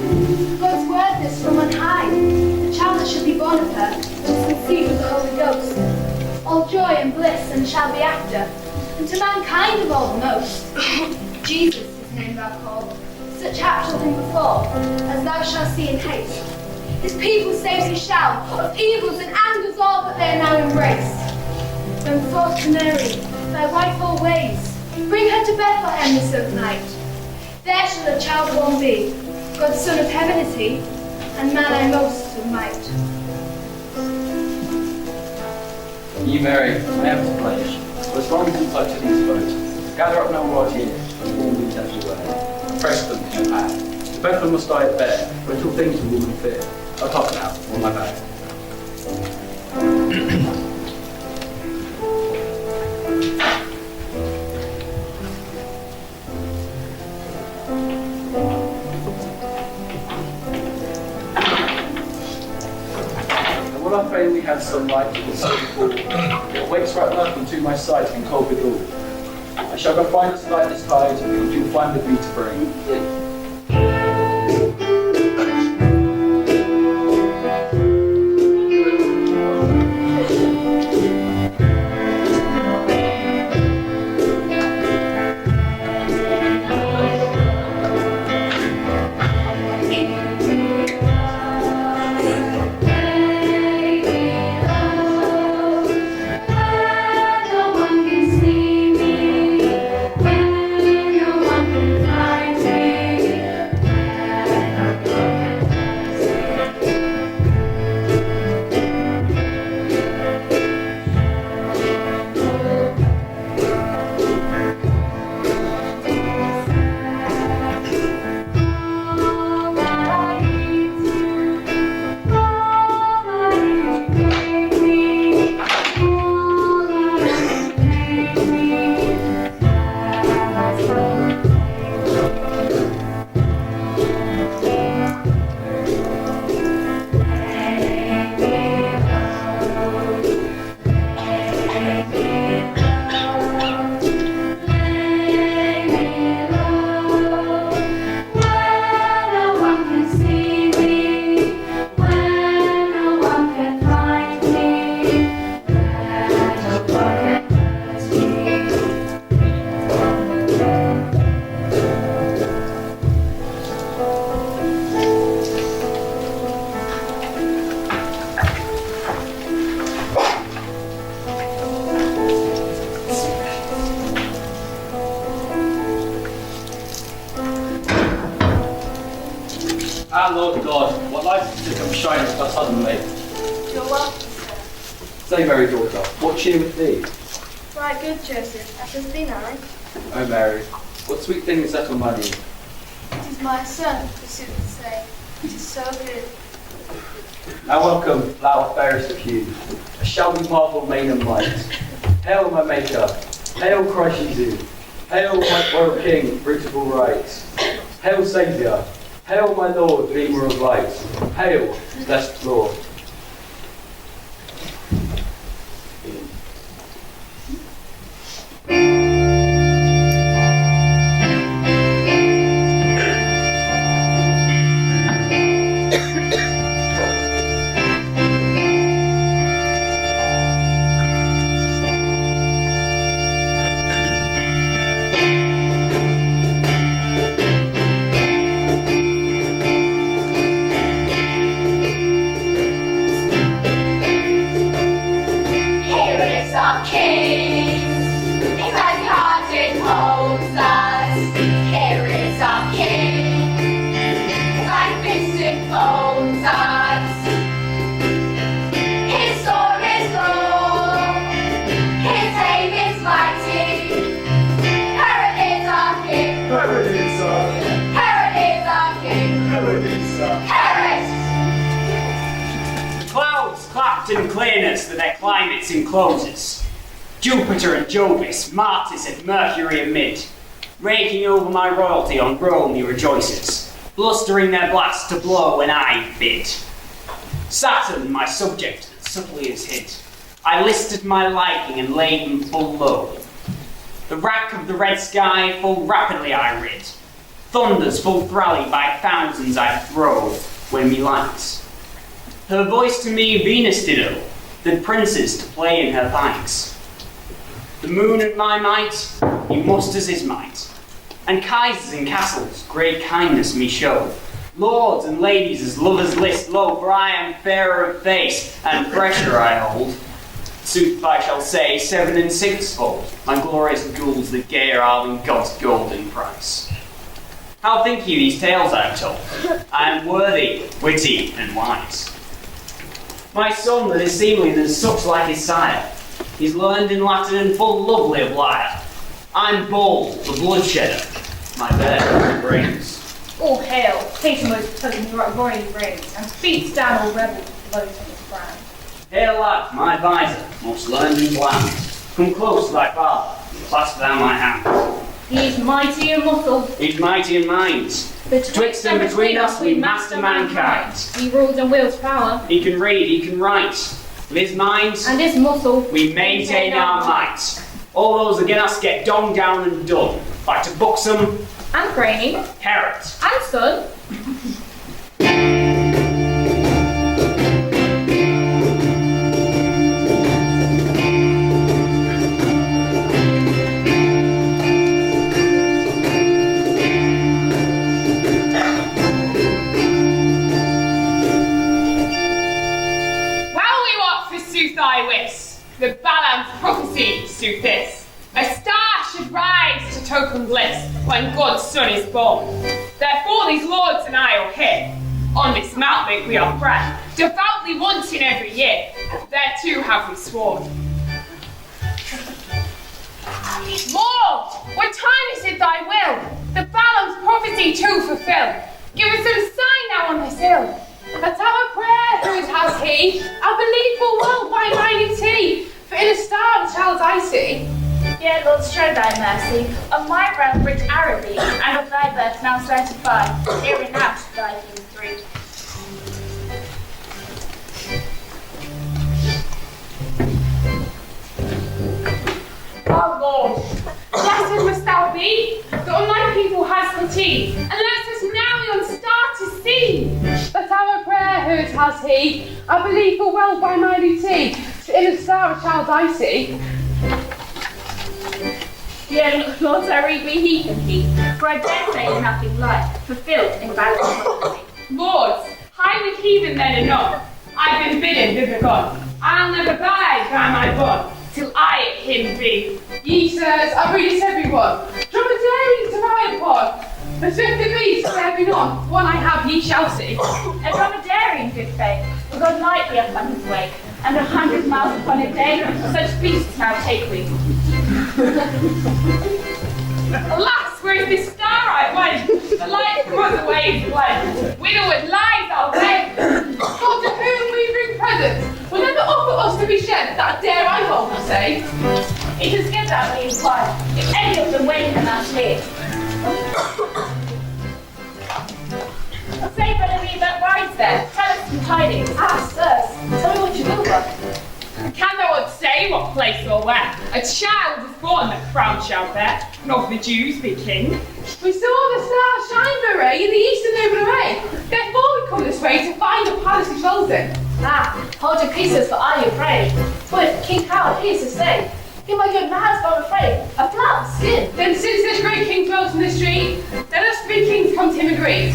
God's word is from on high, the child that shall be born of her, is conceived of the Holy Ghost. All joy and bliss, and shall be after, and to mankind of all the most. Jesus his name thou call, such hap shall him befall, as thou shalt see in haste. His people saved he shall, of evils and angers all that they are now embraced. Go forth to Mary, thy wife always. Bring her to Bethlehem this of night. There shall the child born be. God's son of heaven is he, and man I most of might. Ye Mary, I am to pledge. For as long since I took these boats, gather up now right here, and all these everywhere. Press them in your hand. To Bethlehem must I bear, but till things the woman fear. I'll talk now, on my back. I fain we had some light to the sun fall. It wakes right up into my sight and cold withal. I shall go find us light this tide, and you'll find with me to bring. See me, when no one can find me. my light to come shining so suddenly. You're welcome, sir. Say, Mary, daughter, what cheer with thee? Right good, Joseph. That has been I. Oh, Mary, what sweet thing is that on my knee? It is my son, the sooth say. It is so good. Now welcome, flower fairest of hue, a shelby marble main and might. Hail, my maker, hail, Christ Jesus, hail, my royal king, root of all right. Hail, Saviour, hail, my Lord, beamer of light. Hail, blessed Lord. In clearness that their climates encloses. Jupiter and Jovis, Martis and Mercury amid, raking over my royalty on Rome he rejoices, blustering their blasts to blow when I bid. Saturn, my subject, that subtly is hid, I listed my liking and laid them full low. The rack of the red sky full rapidly I rid, thunders full thrally by thousands I throw when me likes. Her voice to me Venus did owe, the princes to play in her thanks. The moon at my might, he musters his might, and kaisers and castles great kindness me show. Lords and ladies as lovers list low, for I am fairer of face, and fresher I hold. Sooth I shall say, 7 and 6-fold, my glorious jewels that gayer are than God's golden price. How think you these tales I have told? I am worthy, witty, and wise. My son that is seemly and such like his sire, he's learned in Latin and full lovely of lyre. I'm bold, the bloodshedder, my bear brings. All hail, Peter most pleasant royally reigns, and beats down all rebels devoted to his brand. Hail lad, my advisor, most learned and bland, come close to thy father, and clasp thou my hand. He is mighty in muscle. He's mighty in mind. Betwixt and between us we master mankind. He rules and wields power. He can read, he can write. With his mind and his muscle we maintain our might. All those against us get donged down and done. Back to buxom and Graney, Carrot and Son. The Balaam's prophecy, sooth this. A star should rise to token bliss when God's son is born. Therefore these lords and I are here. On this mountain we are bred, devoutly once in every year. Thereto have we sworn. Lord, what time is it thy will? The Balaam's prophecy to fulfill. Give us some sign now on this hill. That our prayer heard has he, I believe full well by mine is he, for in a star shall I see. Yea, Lord, show thy mercy, on my breath rich arrow be, and of thy birth now certified, herein now should thy king breed. Oh Lord, blessed must thou be, that on thy people hast conceived, and let us now on star to see. That our prayer heard has he, I believe full well by my duty, in a star a child I see. Yea, Lord, I read me he can keep, for I dare say nothing like, fulfilled in Balaam's prophecy. Lords, hide the heathen then enough, I've been bidden thither gone, I'll never abide by my bond, till I at him be. Ye sirs, I read it everyone, drum a day to ride upon. But if the beast there be not, one I have ye shall see. And from a daring good faith, we go lightly upon his wake, and 100 miles upon a day, such beasts now take we. Alas, where is this star I went? The light from the waves went. Widowed lies our way. God, to whom we bring presents, will never offer us to be shed, that dare I boldly say. It is good that we inquire, if any of them wake and are sleep. Say, brother, we that rides there, tell us some tidings. Ah, sirs, tell me what you will about. Can thou not say what place or where? A child is born that crown shall bear, and of the Jews be king. We saw the star shine, Marie, in the eastern open array. Therefore we come this way to find the palace he dwells in. Ah, hold your pieces, for I am afraid. But King Howard, he is to say, he might go mad, but I'm afraid. A flat skin. Then since this great king dwells in this street, let us three kings come to him agreed.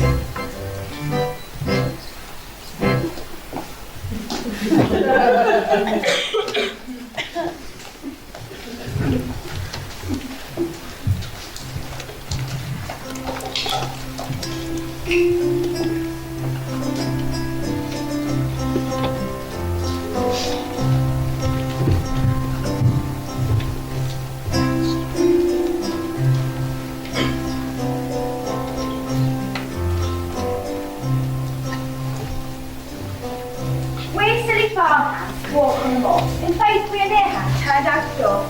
We're silly farmhands, walk on the moor. In faith, we are near hand, turned out the door.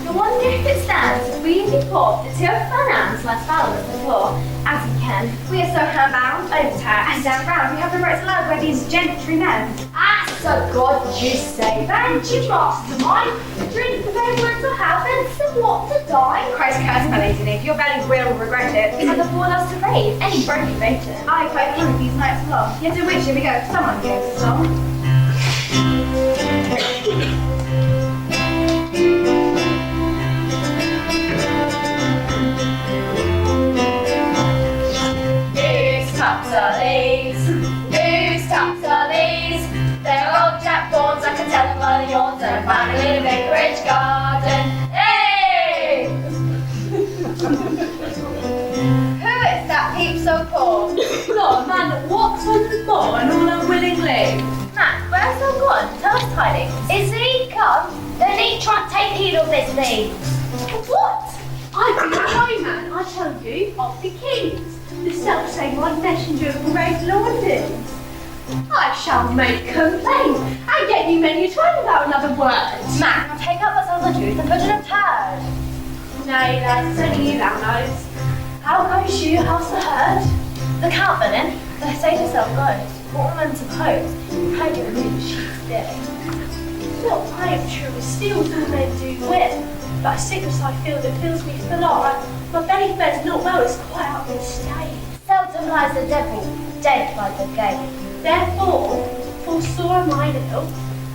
I wonder if it stands really poor that two finance less foul as before. As we can, we are so handbound, overtaxed, and down round we have the right to love where these gentry men. Ah, so God you say, Then you master mine, drink the very words of health and some what to die. Christ curse, my lady, if your belly will regret it. And the ball us to rave, any broken fainter. I quite one of these nights long. Yet in which, here we go, someone gives a song. Whose cups are these? Whose cups are these? They're old Jack Bournes, I can tell them by the yawns and family in a vicarage garden. Hey! Who is that heap so poor? Lord, man that walks on the moor and all unwillingly. Man, where's thou gone? Tell us tidings. Is he come? Then he try to take heed of this thee. What? I be the man, I tell you, of the kings. The self-same one messenger of great Londons. I shall make complaint, and get you many a time without another word. Man, I'll take up what's on the truth and put it in a turd. Nay, lads, it's only you that knows. How goes you? How's the herd? The count, then, they say to yourself goes. What woman suppose? How do you move she's dead? Well, I am true as steel to the men do win. But a sickness I feel that fills me full on. My belly fares not well, it's quite out of state. Seldom lies the devil, dead by the gate. Therefore, for sore am I ill.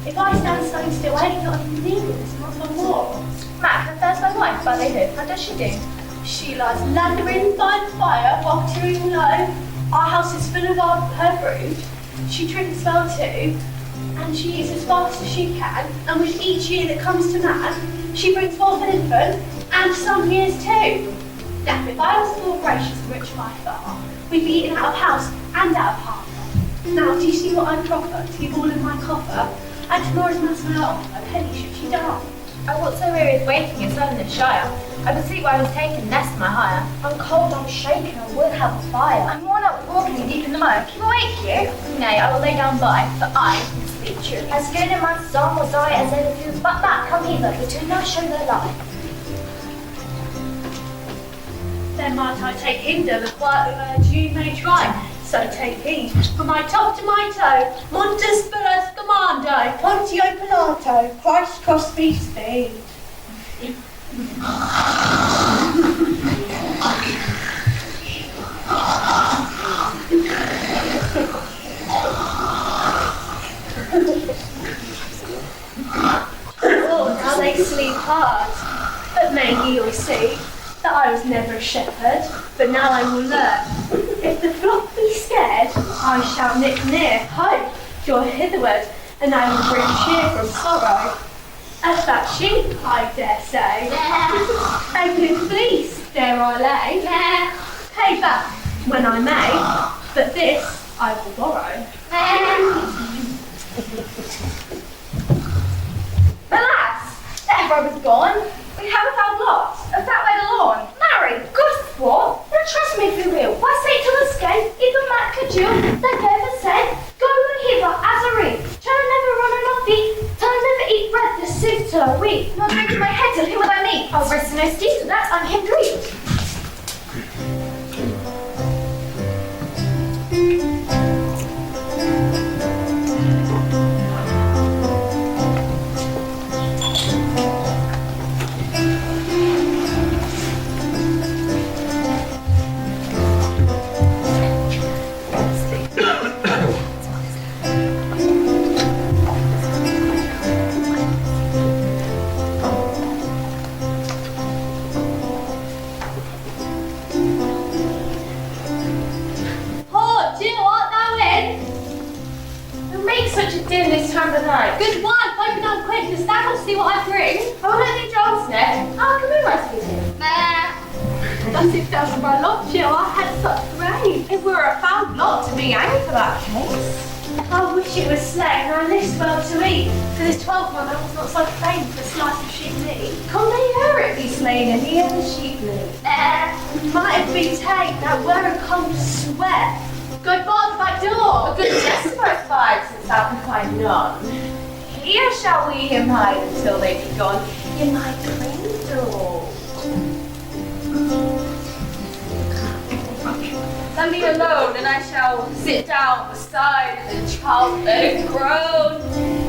If I stand so still, I ain't not even needed this month or more. Mac, and there's my wife, by the hood. How does she do? She lies lathering by the fire while chewing low. Our house is full of her brood. She drinks well too, and she eats as fast as she can. And with each year that comes to man, she brings forth an infant, and some years too. Now, if I was more gracious and rich by far, we'd be eating out of house and out of harbour. Now, do you see what I proffer to give all in my coffer? And tomorrow's mass my offer, a penny should she die. I got so weary of waiting in Southern Shire. I could sleep while I was taking nest my hire. I'm cold, I'm shaken, I would have a fire. I'm worn out with walking deep in the mire. Keep awake, you. Nay, I will lay down by, but I can sleep truly. As good in my song was I as ever few, but that come hither, the two now show their light. Then might I take hinder the quiet urge you may try. So take heed, from my top to my toe, Montes Spurs Commando, Pontio Pilato, Christ cross me speed. Oh, how they sleep hard, but may ye all see that I was never a shepherd, but now I will learn. If the flock be scared, I shall nip near, hope, joy hitherward, and I will bring cheer from sorrow. As that sheep, I dare say, a good fleece dare I lay. pay back when I may, but this I will borrow. Alas, their brother's gone. We haven't found lots of that way alone. Marry, good sport. Now trust me if you will. Why say to escape? Even Matt Cajule, they've ever said, go and hither as a reed. Shall I never run on our feet? Shall I never eat bread that sits till I weep? Not breaking my head till who will I meet? I'll rest in no steed, so that's unhindered. Good one, open up quick, the stag will see what I bring. I will let you John's neck. Oh, come in, rescue him. As if that was my lot, Jill, I had such brain. It were a foul lot to be angry for that case. I wish it was slain, I list well to eat. For this 12-month I was not so fain for a slice of sheep meat. Come they hear it be slain and hear the sheep meat. Might have been taken, that were a cold sweat. Go bar the back door. A good desperate fight since thou can find none. Here shall we him hide until they be gone in my cradle. Let me alone, and I shall sit down beside the child that had grown.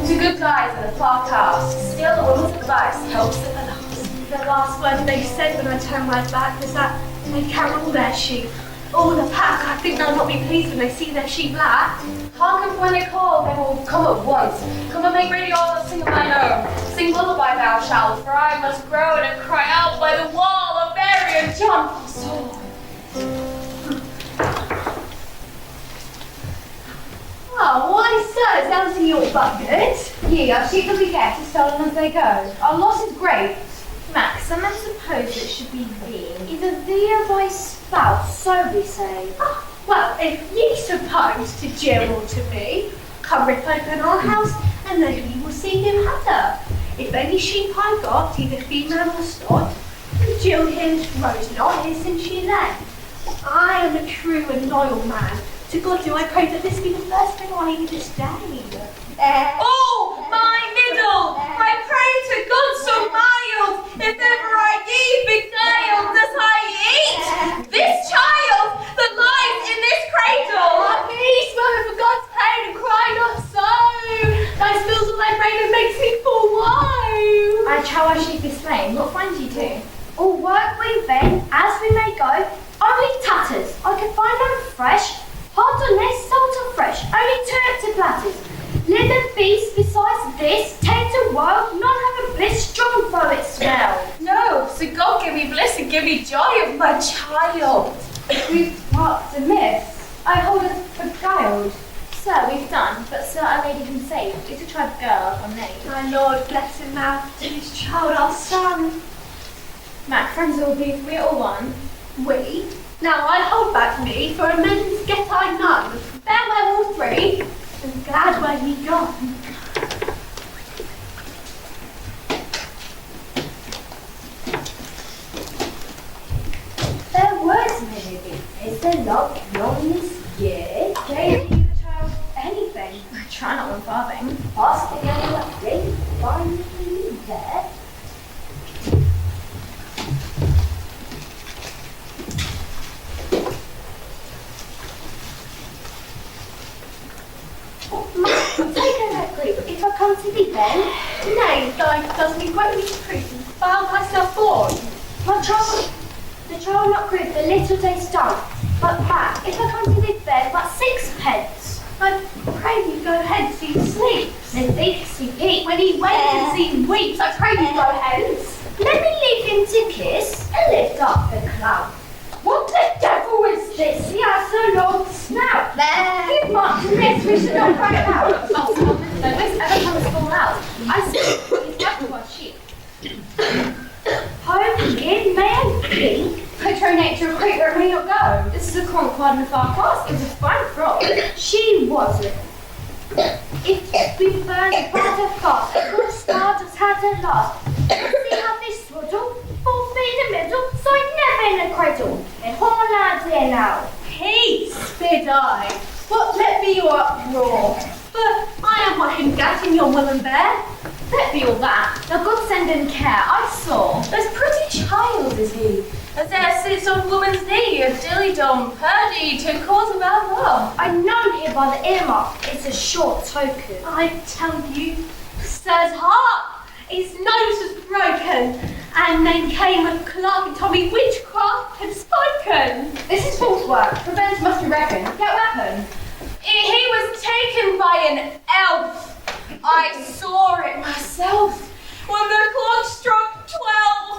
To good guys in a far cast, still a woman's advice helps at the last. The last word they said when I turned my back was that they carry all their sheep. All the pack, I think they'll not be pleased when they see their sheep black. Hearken when they call, they will come at once. Come and make ready all that sing of mine own. Sing lullaby thou shalt, for I must groan and cry out by the wall of Mary and John for soul. Oh, why, sir, down to your bucket. Ye are sheep that we get is stolen as they go. Our loss is great. Max, I suppose it should be thee. Either thee or thy spouse, so we say. Well, if ye suppose to Jill or to me, come rip open our house, and then we will see him had her. If any sheep I got, either female or stud, Jill his rose not his since she lay. I am a true and loyal man. To God do I pray that this be the first thing I eat this day. Oh, my middle! I pray to God so mild, if ever I ye beguiled as I eat this child that lies in this cradle. Peace, mother, for God's pain, and cry not so. Thy spills all thy brain and makes me full woe. I trow our sheep is slain. What find ye to? All work we then, as we may go, only tatters. I can find them fresh, hot or less, salt or fresh, only 2 empty platters. Let the beast besides this, taint a woe, none have a bliss, strong though it smell. No, so God give me bliss and give me joy of my child. We've marked amiss. I hold us beguiled. Sir, we've done, but sir, I made him safe. It's a tribe girl, or maid. My Lord bless him now, to his child our son. Mac, friends will be, we all one. We? Now I hold back me, for amends get I none. Farewell all three, and glad were ye gone. Their words may be, is their love beyond this year? Gave you the child anything? I try not 1 farthing. Ask again what they find you there. Take her quick, if I come to thee then. Nay, thy does me greatly to prove and foul myself born. My child, the child not good, the little day's done. But back, if I come to thee then, but 6pence. I pray you go hence, he sleeps. Then thinks he peep. When he wakens, he weeps. I pray you go hence. Let me leave him to kiss and lift up the cloud. What the devil is this? He has a long snout. He marked in this, we should not cry out. Oh, so when's ever come to fall out? I see, he's back to our sheep. Home here, may I be? Petrona donate to a crate where it may not go. This is a concord in the far cost. It was a fine frog. She wasn't. If we burn the butter fast, a good star just had to last. See how they swaddle, 4 feet in the middle, so I never in a cradle. And all lads here now. Peace, said I. What let be your uproar? But I am what him getting your woman bear. Let be all that. Now God send in care, I saw. This pretty child is he, as there sits on woman's knee, a dilly-dom, purdy, to cause of our love. I know here by the earmark, it's a short token. I tell you, Sir's heart, his nose was broken, and then came a clerk and told me witchcraft had spoken. This is false work. Revenge must be reckoned. Get weapon. He was taken by an elf. I saw it myself. When the clock struck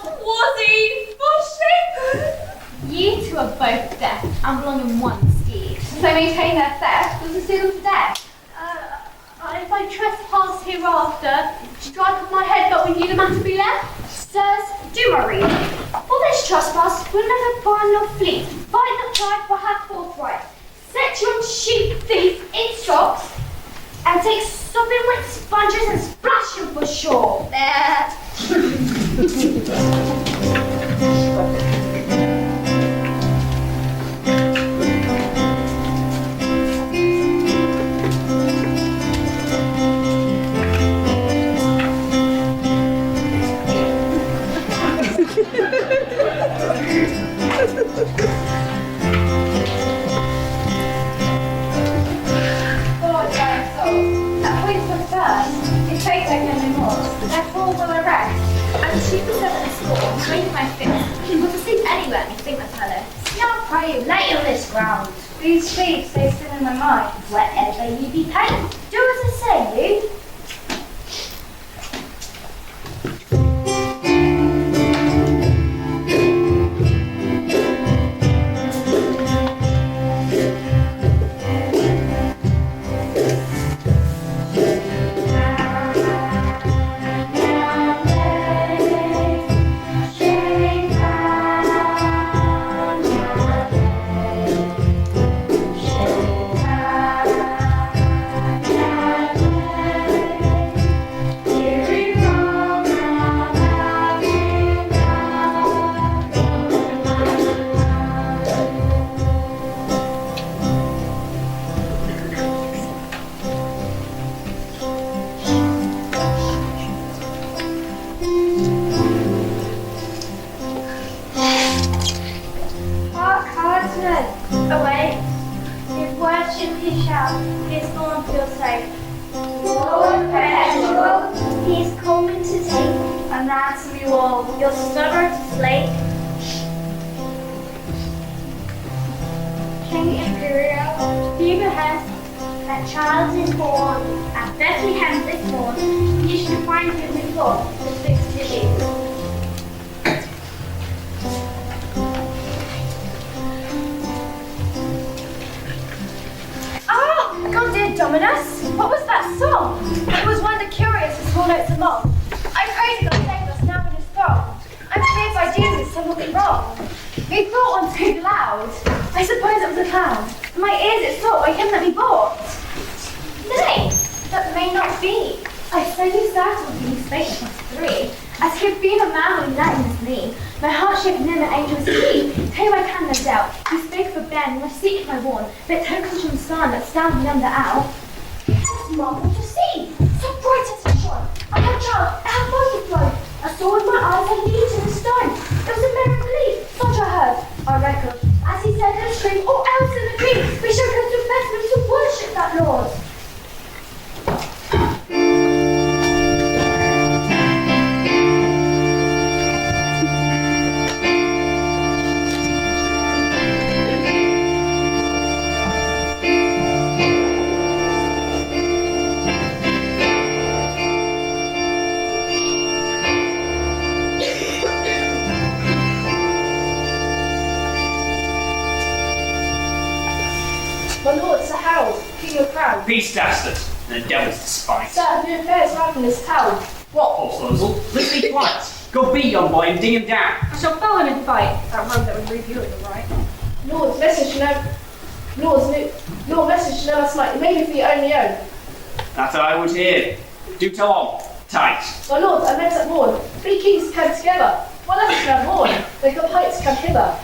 12, was he for sheep? Ye two are both deaf and belong in one steed. So maintain their theft, was to see them to death. If I trespass hereafter, strike off my head, but when you the matter be left? Sirs, do my reading. For this trespass, we'll never bind nor fleet, fight not pride, but have forthright. Set your sheep thieves in stocks, and take sopping wet sponges and splash them for shore. There. Lay on this ground. These thieves, they sit in my mind. Wherever you be paid, do as I say, you. Standing under out. It's marvelous to see, so bright as the sun. I had child, I had body flow. I saw in my eyes a lead to the stone. It was a merry glee, such I heard. I reckon, as he said in the stream, or else in the dream, we shall go to Bethlehem to worship that Lord. Peace, dastard, and the devil's despite. Sir, new affairs right in this town. What, Horse Lozel? Let's be quiet. Go beat yon boy and ding him down. I shall fell him in fight. That road that would reveal it, right? Lord's message never smite, maybe for your only own. That I would hear. Do tell on. Tight. My lords, I met at morn. 3 kings came together. What else can I mourn? They come heights come hither.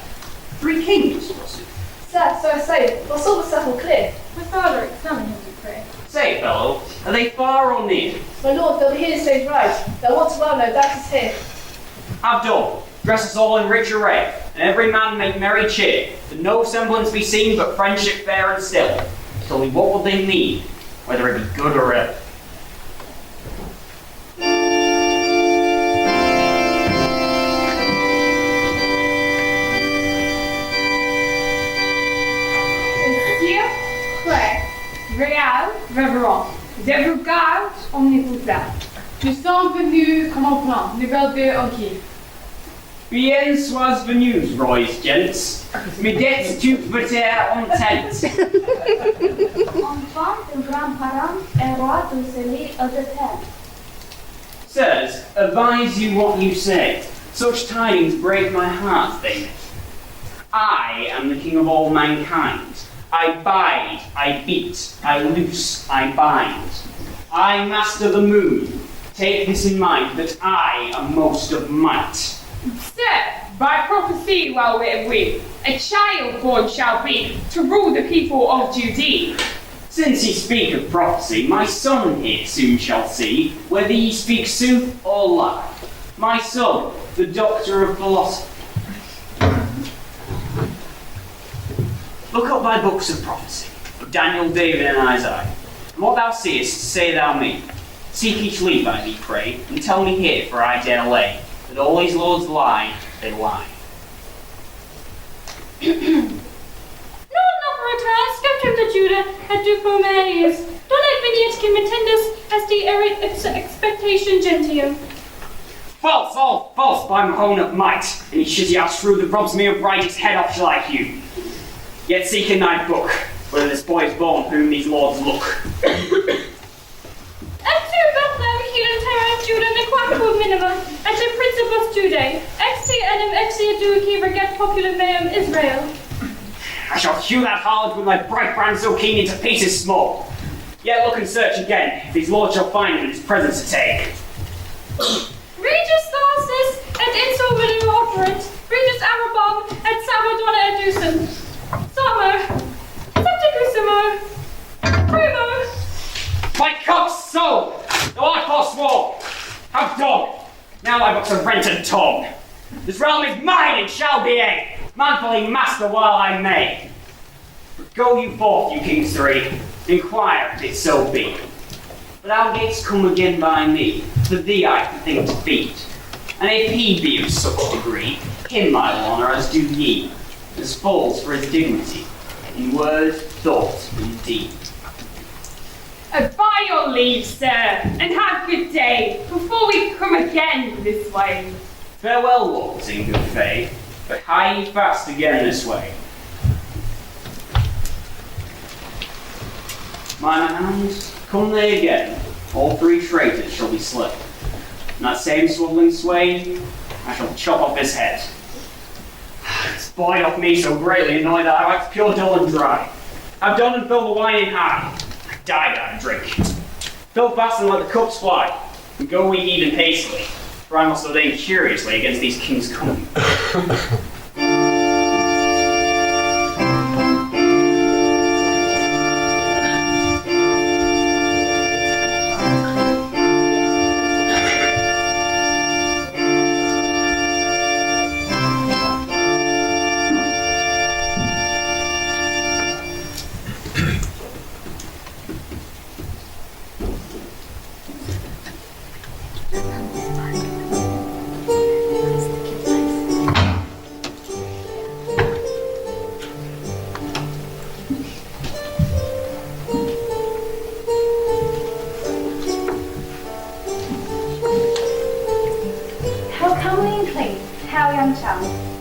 3 kings, was it? Sir, so I say, my soul was settled clear. My father, examine him, we pray. Say, fellow, are they far or near? My lord, they'll be here to stage right. They'll want to well know that is here. Have done. Dress us all in rich array, and every man make merry cheer, that no semblance be seen but friendship fair and still. Tell me what will they mean, whether it be good or ill. Réal, révérend, je vous garde omnipotent. Nous sommes venus comme un plan, nouvelle de Oki. Bien sois venus, Roy's gents. Mesdames tu peut-être en tête. Enfant de grand-parent et roi de celui of the terre. Sirs, advise you what you say. Such tidings break my heart, they make. I am the king of all mankind. I bide, I beat, I loose, I bind. I master the moon. Take this in mind, that I am most of might. Sir, by prophecy well we agree, a child born shall be, to rule the people of Judea. Since ye speak of prophecy, my son here soon shall see, whether ye speak sooth or lie. My son, the doctor of philosophy. Look up thy books of prophecy, of Daniel, David, and Isaiah, and what thou seest, say thou me. Seek each leaf, I thee pray, and tell me here, for I dare lay, that all these lords lie, they lie. Non laborator, sceptrum de Judah, et du Pomerius, donat veniet cimitendus esti erit expectation gentium. False, false, false, by Mahone of might, and ye shitty out shrew that robs me of right its head off like you. Yet seek in thy book, whether this boy is born whom these lords look. Ecte Bethlehem hidden terra Judah nequaquo minima, et de principus Judae, exti enim exi duci reget populum meum Israel. I shall hew that harlot with my bright brand so keen into pieces small. Yet look and search again, if these lords shall find him in his presence to take. Regis Thalastus et inso minima operant, Regis Arabam et Sabadona educent. Summer, Septicusimo, Primo. My cock's soul! Thou art forsworn! Have done! Now thy books are rent and torn. This realm is mine and shall be a manfully master while I may. But go you forth, you kings 3, inquire if it so be. But thou gates come again by me, for thee I think to feed. And if he be of such degree, him I will honour as do ye, as falls for his dignity, in word, thought, and deed. By your leave, sir, and have good day, before we come again this way. Farewell, lords, in good faith, but hie ye fast again this way. Mine hands, come they again, all 3 traitors shall be slain. And that same swaddling swain, I shall chop off his head. This boy doth me so greatly annoy that I wax pure dull and dry. Have done and fill the wine in high. I die down drink. Fill fast and let the cups fly, and go we even hastily, for I must ordain curiously against these kings coming.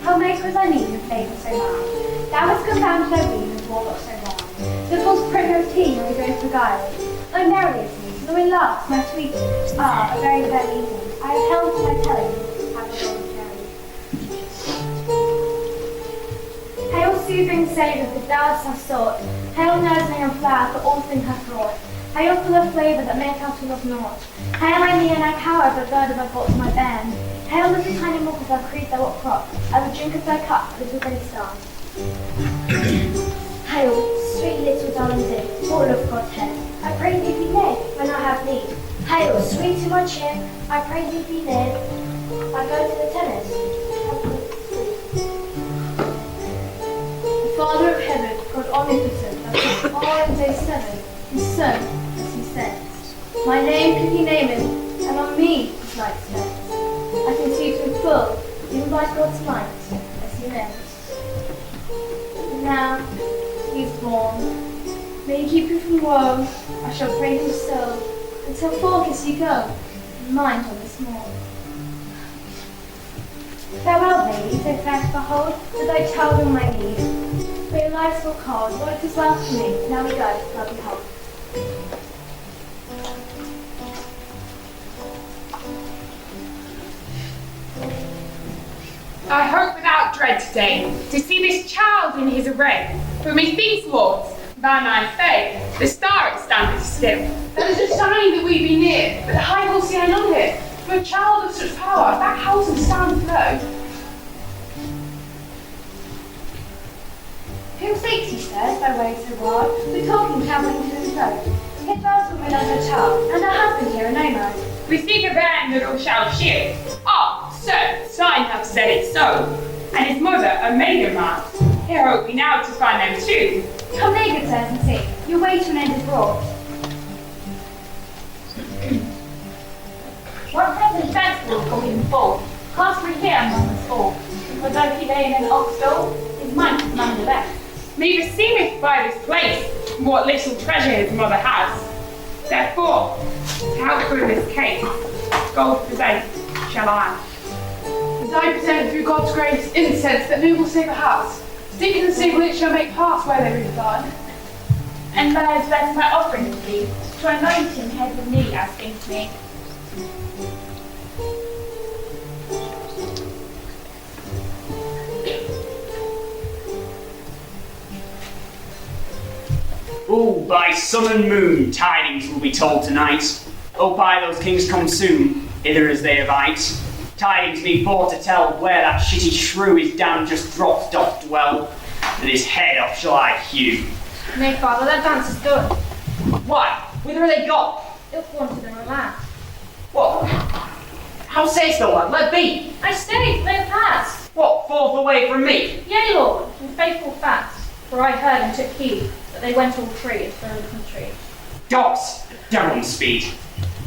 How late was I need with favour so mild? Thou hast come down to thy weed with warlock so long. The false prick of tea, nor goes beguiled. Thy merriest me, nor in laughs, my sweet. Ah, a very fair meeting. I have held my telling, have Hail, soothing Saviour, the doubts have sought. Hail, nursing and flower, for all things have brought. Hail, full of flavour that make out all of naught. Hail, I kneel and I cower, but girded I brought to my bairn. Hail, little tiny milk of thy creed thou wilt crop. I will drink of thy cup, little grey star. Hail, sweet little darling thing, full of Godhead. I pray thee be near when I have need. Hail, sweet to my cheer, I pray thee be near. I go to the tennis. The Father of heaven, God omnipotent, that is all in day 7, his Son, as he says. My name can he name him, and on me his light spends. I can see him full, even by God's light, as he lives. And now he is born. May he keep you from woe, I shall pray him so, until forth as you go, and mind on this morn. Farewell, lady, so fair to behold, that thy child on my knee. For your lives so cold, Lord, it is well for me, now we go, well behold. I hope without dread today to see this child in his array. For methinks, lords, by my faith, the star it standeth still. That is a sign that we be near, but the high will see I none here. For a child of such power, that house and stand low. Who speaks, he says, by way so wide? We're talking travelling to and fro. His bells will win us a child, and our husband here a nomad. We seek a man that all shall shield. Ah, sir, sign hath said it so. And his mother a maiden man. Here hope we now to find them too. Come near, good sirs, and see. Your way to an end is brought. What present festival called him forth? Cast we here among us all. For though he lay in an ox stall, his mind was none the less. Me beseemeth by this place what little treasure his mother has. Therefore, to help through this case, gold present shall I. And I present through God's grace incense that noble savour has. Deacon and sable it shall make pass where they be done. And may I bless my offering to thee, to anoint him head and knee as seems me. Oh, by sun and moon, tidings will be told tonight. Oh, by those kings come soon, hither as they invite. Tidings be for to tell where that shitty shrew is down just dropped doth dwell, and his head off shall I hew. Nay, father, that dance is done. Why? Whither are they gone? Ilk wanted them alas. What? How sayest thou, lad? Let be! I stayed, they have passed. What, forth away from me? Yea, Lord, in faithful fast, for I heard and took heed that they went all free into their own country. Dogs, devil on speed.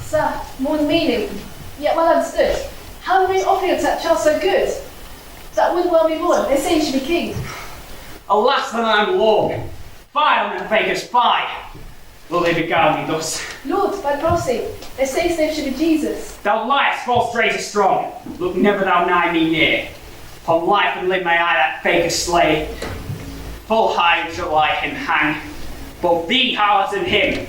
Sir, more than meaning, yet well understood. How may offering of that child so good? That would well be born, they say he should be king. Alas, then I am Lord. Fie on them fakers, fie! Will they beguile me thus? Lord, by prophecy, they say his name should be Jesus. Thou liest, false traitor strong. Look never thou nigh me near. Upon life and limb may I that faker slay. Full high shall I him hang, both thee, harlot, and him.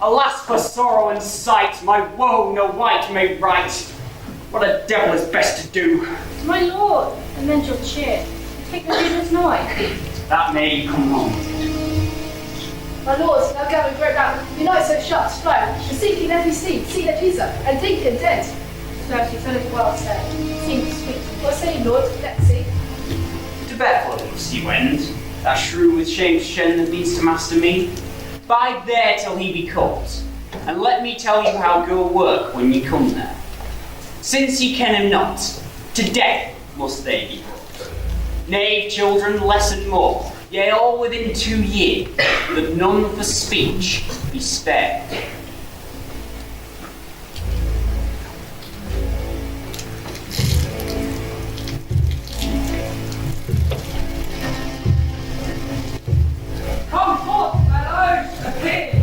Alas, for sorrow and sight, my woe no wight may right. What a devil is best to do. My lord, amend your cheer. Take the Judas noise. That may come home. My lords, now gather great round, unite so sharp to fly, and seek in every seed, see their Pisa, and think content. Sir, she said it well said. Seems sweet. What say you, Lord? Let's see. To Bethlehem he wend, that shrew with shame shen that means to master me. Bide there till he be caught, and let me tell you how go work when ye come there. Since ye ken him not, to death must they be brought. Nay, children, less and more, yea, all within 2 years, that none for speech be spared. Come forth, fellows, appear.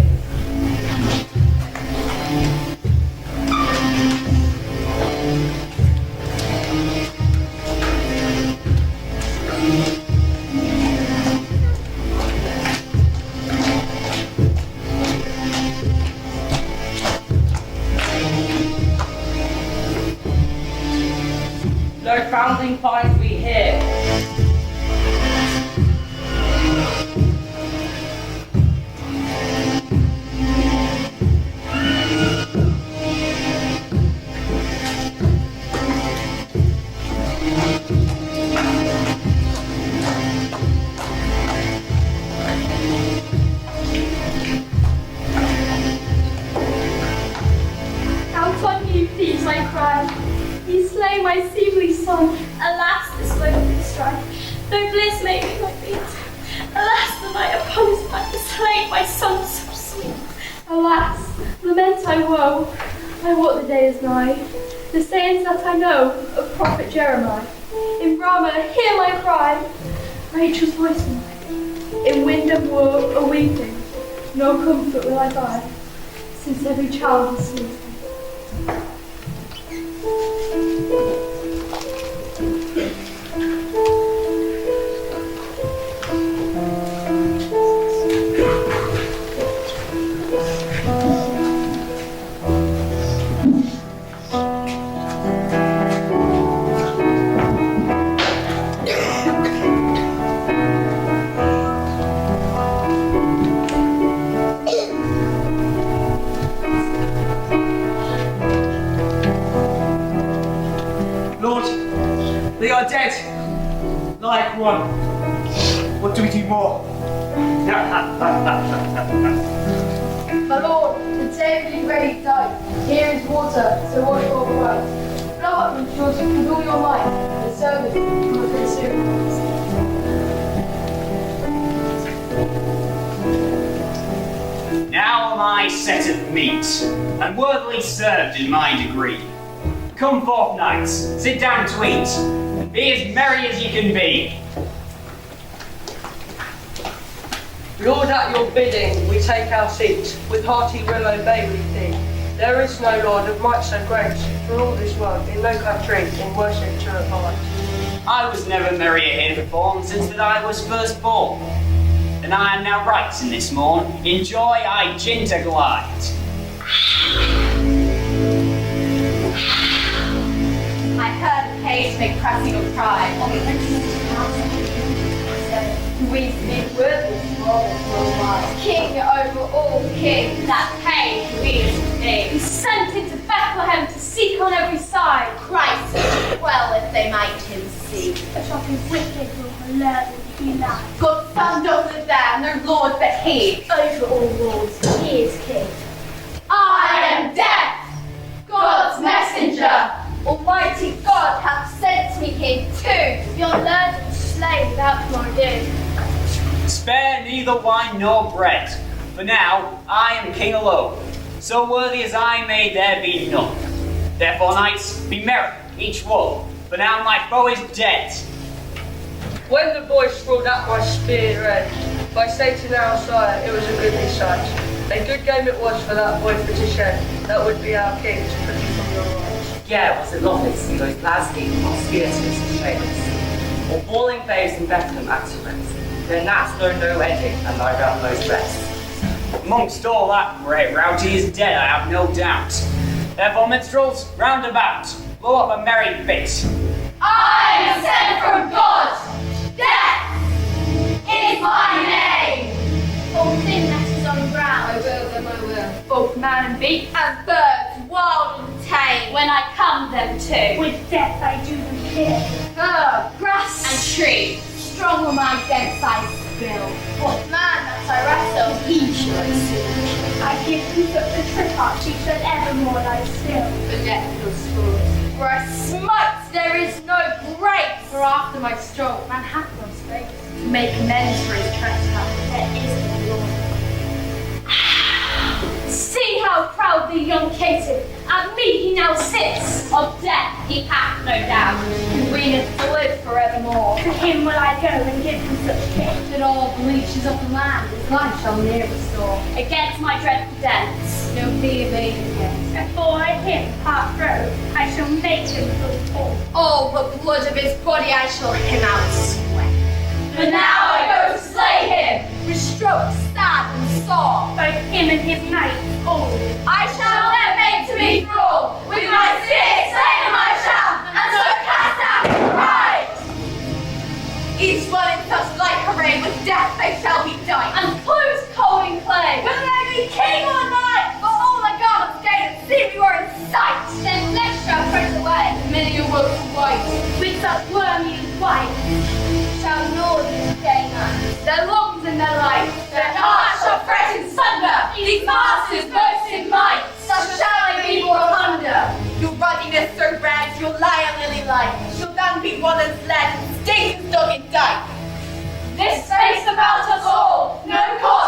founding finds me here. Out on you feeds my cry. Ye slay my seemly son. Alas, this lonely strife. Though bliss may be my feet. Alas, the night upon his back slain my son so sweet. Alas, lament I woe. I wot the day is nigh. The sayings that I know of prophet Jeremiah. In Ramah, hear my cry. Rachel's voice will I. In wind and woe a weeping. No comfort will I buy, since every child is sleeping. Lord, they are dead. Like one. What do we do more? My lord, the table is ready to die. Here is water, so wash all the way. Blow up and short with all your might. The service will be soon. Now am I set of meat, and worthily served in my degree. Come forth, knights, sit down to eat, and be as merry as ye can be. Lord, at your bidding, we take our seat. With hearty will obey we thee. There is no Lord of might so great, for all this world, in no country, in worship to abide. I was never merrier heretofore since that I was first born. And I am now right in this morn, in joy I ginter glide. I heard the page make pressing of pride on the entrance who is made worthy of worldwide. King over all kings. That page who is today. He sent into Bethlehem to seek on every side. Christ, well if they might him see. But of his wicked will alert he lies. God found over there, no Lord but he. Over all lords, he is king. I am death, God's messenger. Almighty God hath sent me here too. Your learned and slay without more ado. Spare neither wine nor bread, for now I am king alone. So worthy as I may there be none. Therefore, knights, be merry, each one, for now my foe is dead. When the boy sprawled at my spear edge, by Satan our sire, it was a goodly sight. A good game it was for that boy for to shed, that would be our king to put you from your right. Yeah, was it lovely to see those Glasgow or Spears and Shakers, or bawling babes in Bethlehem at the rest. Then that's no wedding, and I got those best. Amongst all that great rout, he is dead, I have no doubt. Therefore, minstrels, round about, blow up a merry bit. I am sent from God. Death is my name. All thin letters on the ground. I will. Both man and beast. And birds, wild and tame. When I come them to. With death I do them kill. Herb, grass, And tree, strong on my dense I spill. What man that I wrestle, he shall I see. I give you such a trick heart, she said evermore lie still. Forgetful sport. Where I smite, there is no grace. For after my stroke, man hath no space. To make amends for his trespass, there is no law. See how proudly young caitiff at me he now sits. Of death he hath no doubt, who reigneth to live forevermore. To him will I go and give him such kick. That all the leeches of the land his life shall ne'er restore. Against my dreadful debts, No fear made against. before I him part throw, I shall make him full. All the blood of his body I shall him out sweat. But now I go to slay him, with strokes sad and sore. Both him and his knight, all. I shall then make to be thrall, with my spear slay him I shall, and so cast out his lily awoke to white. with such wormy white, shall gnaw these day-nights. Their lungs and their light, Their hearts shall fret in sunder, these masters boast in might. such shall they be brought under. Your ruddiness so rags, your lyre lily light, shall then be one as lead, stink as dog in dyke. This space about us all, no cause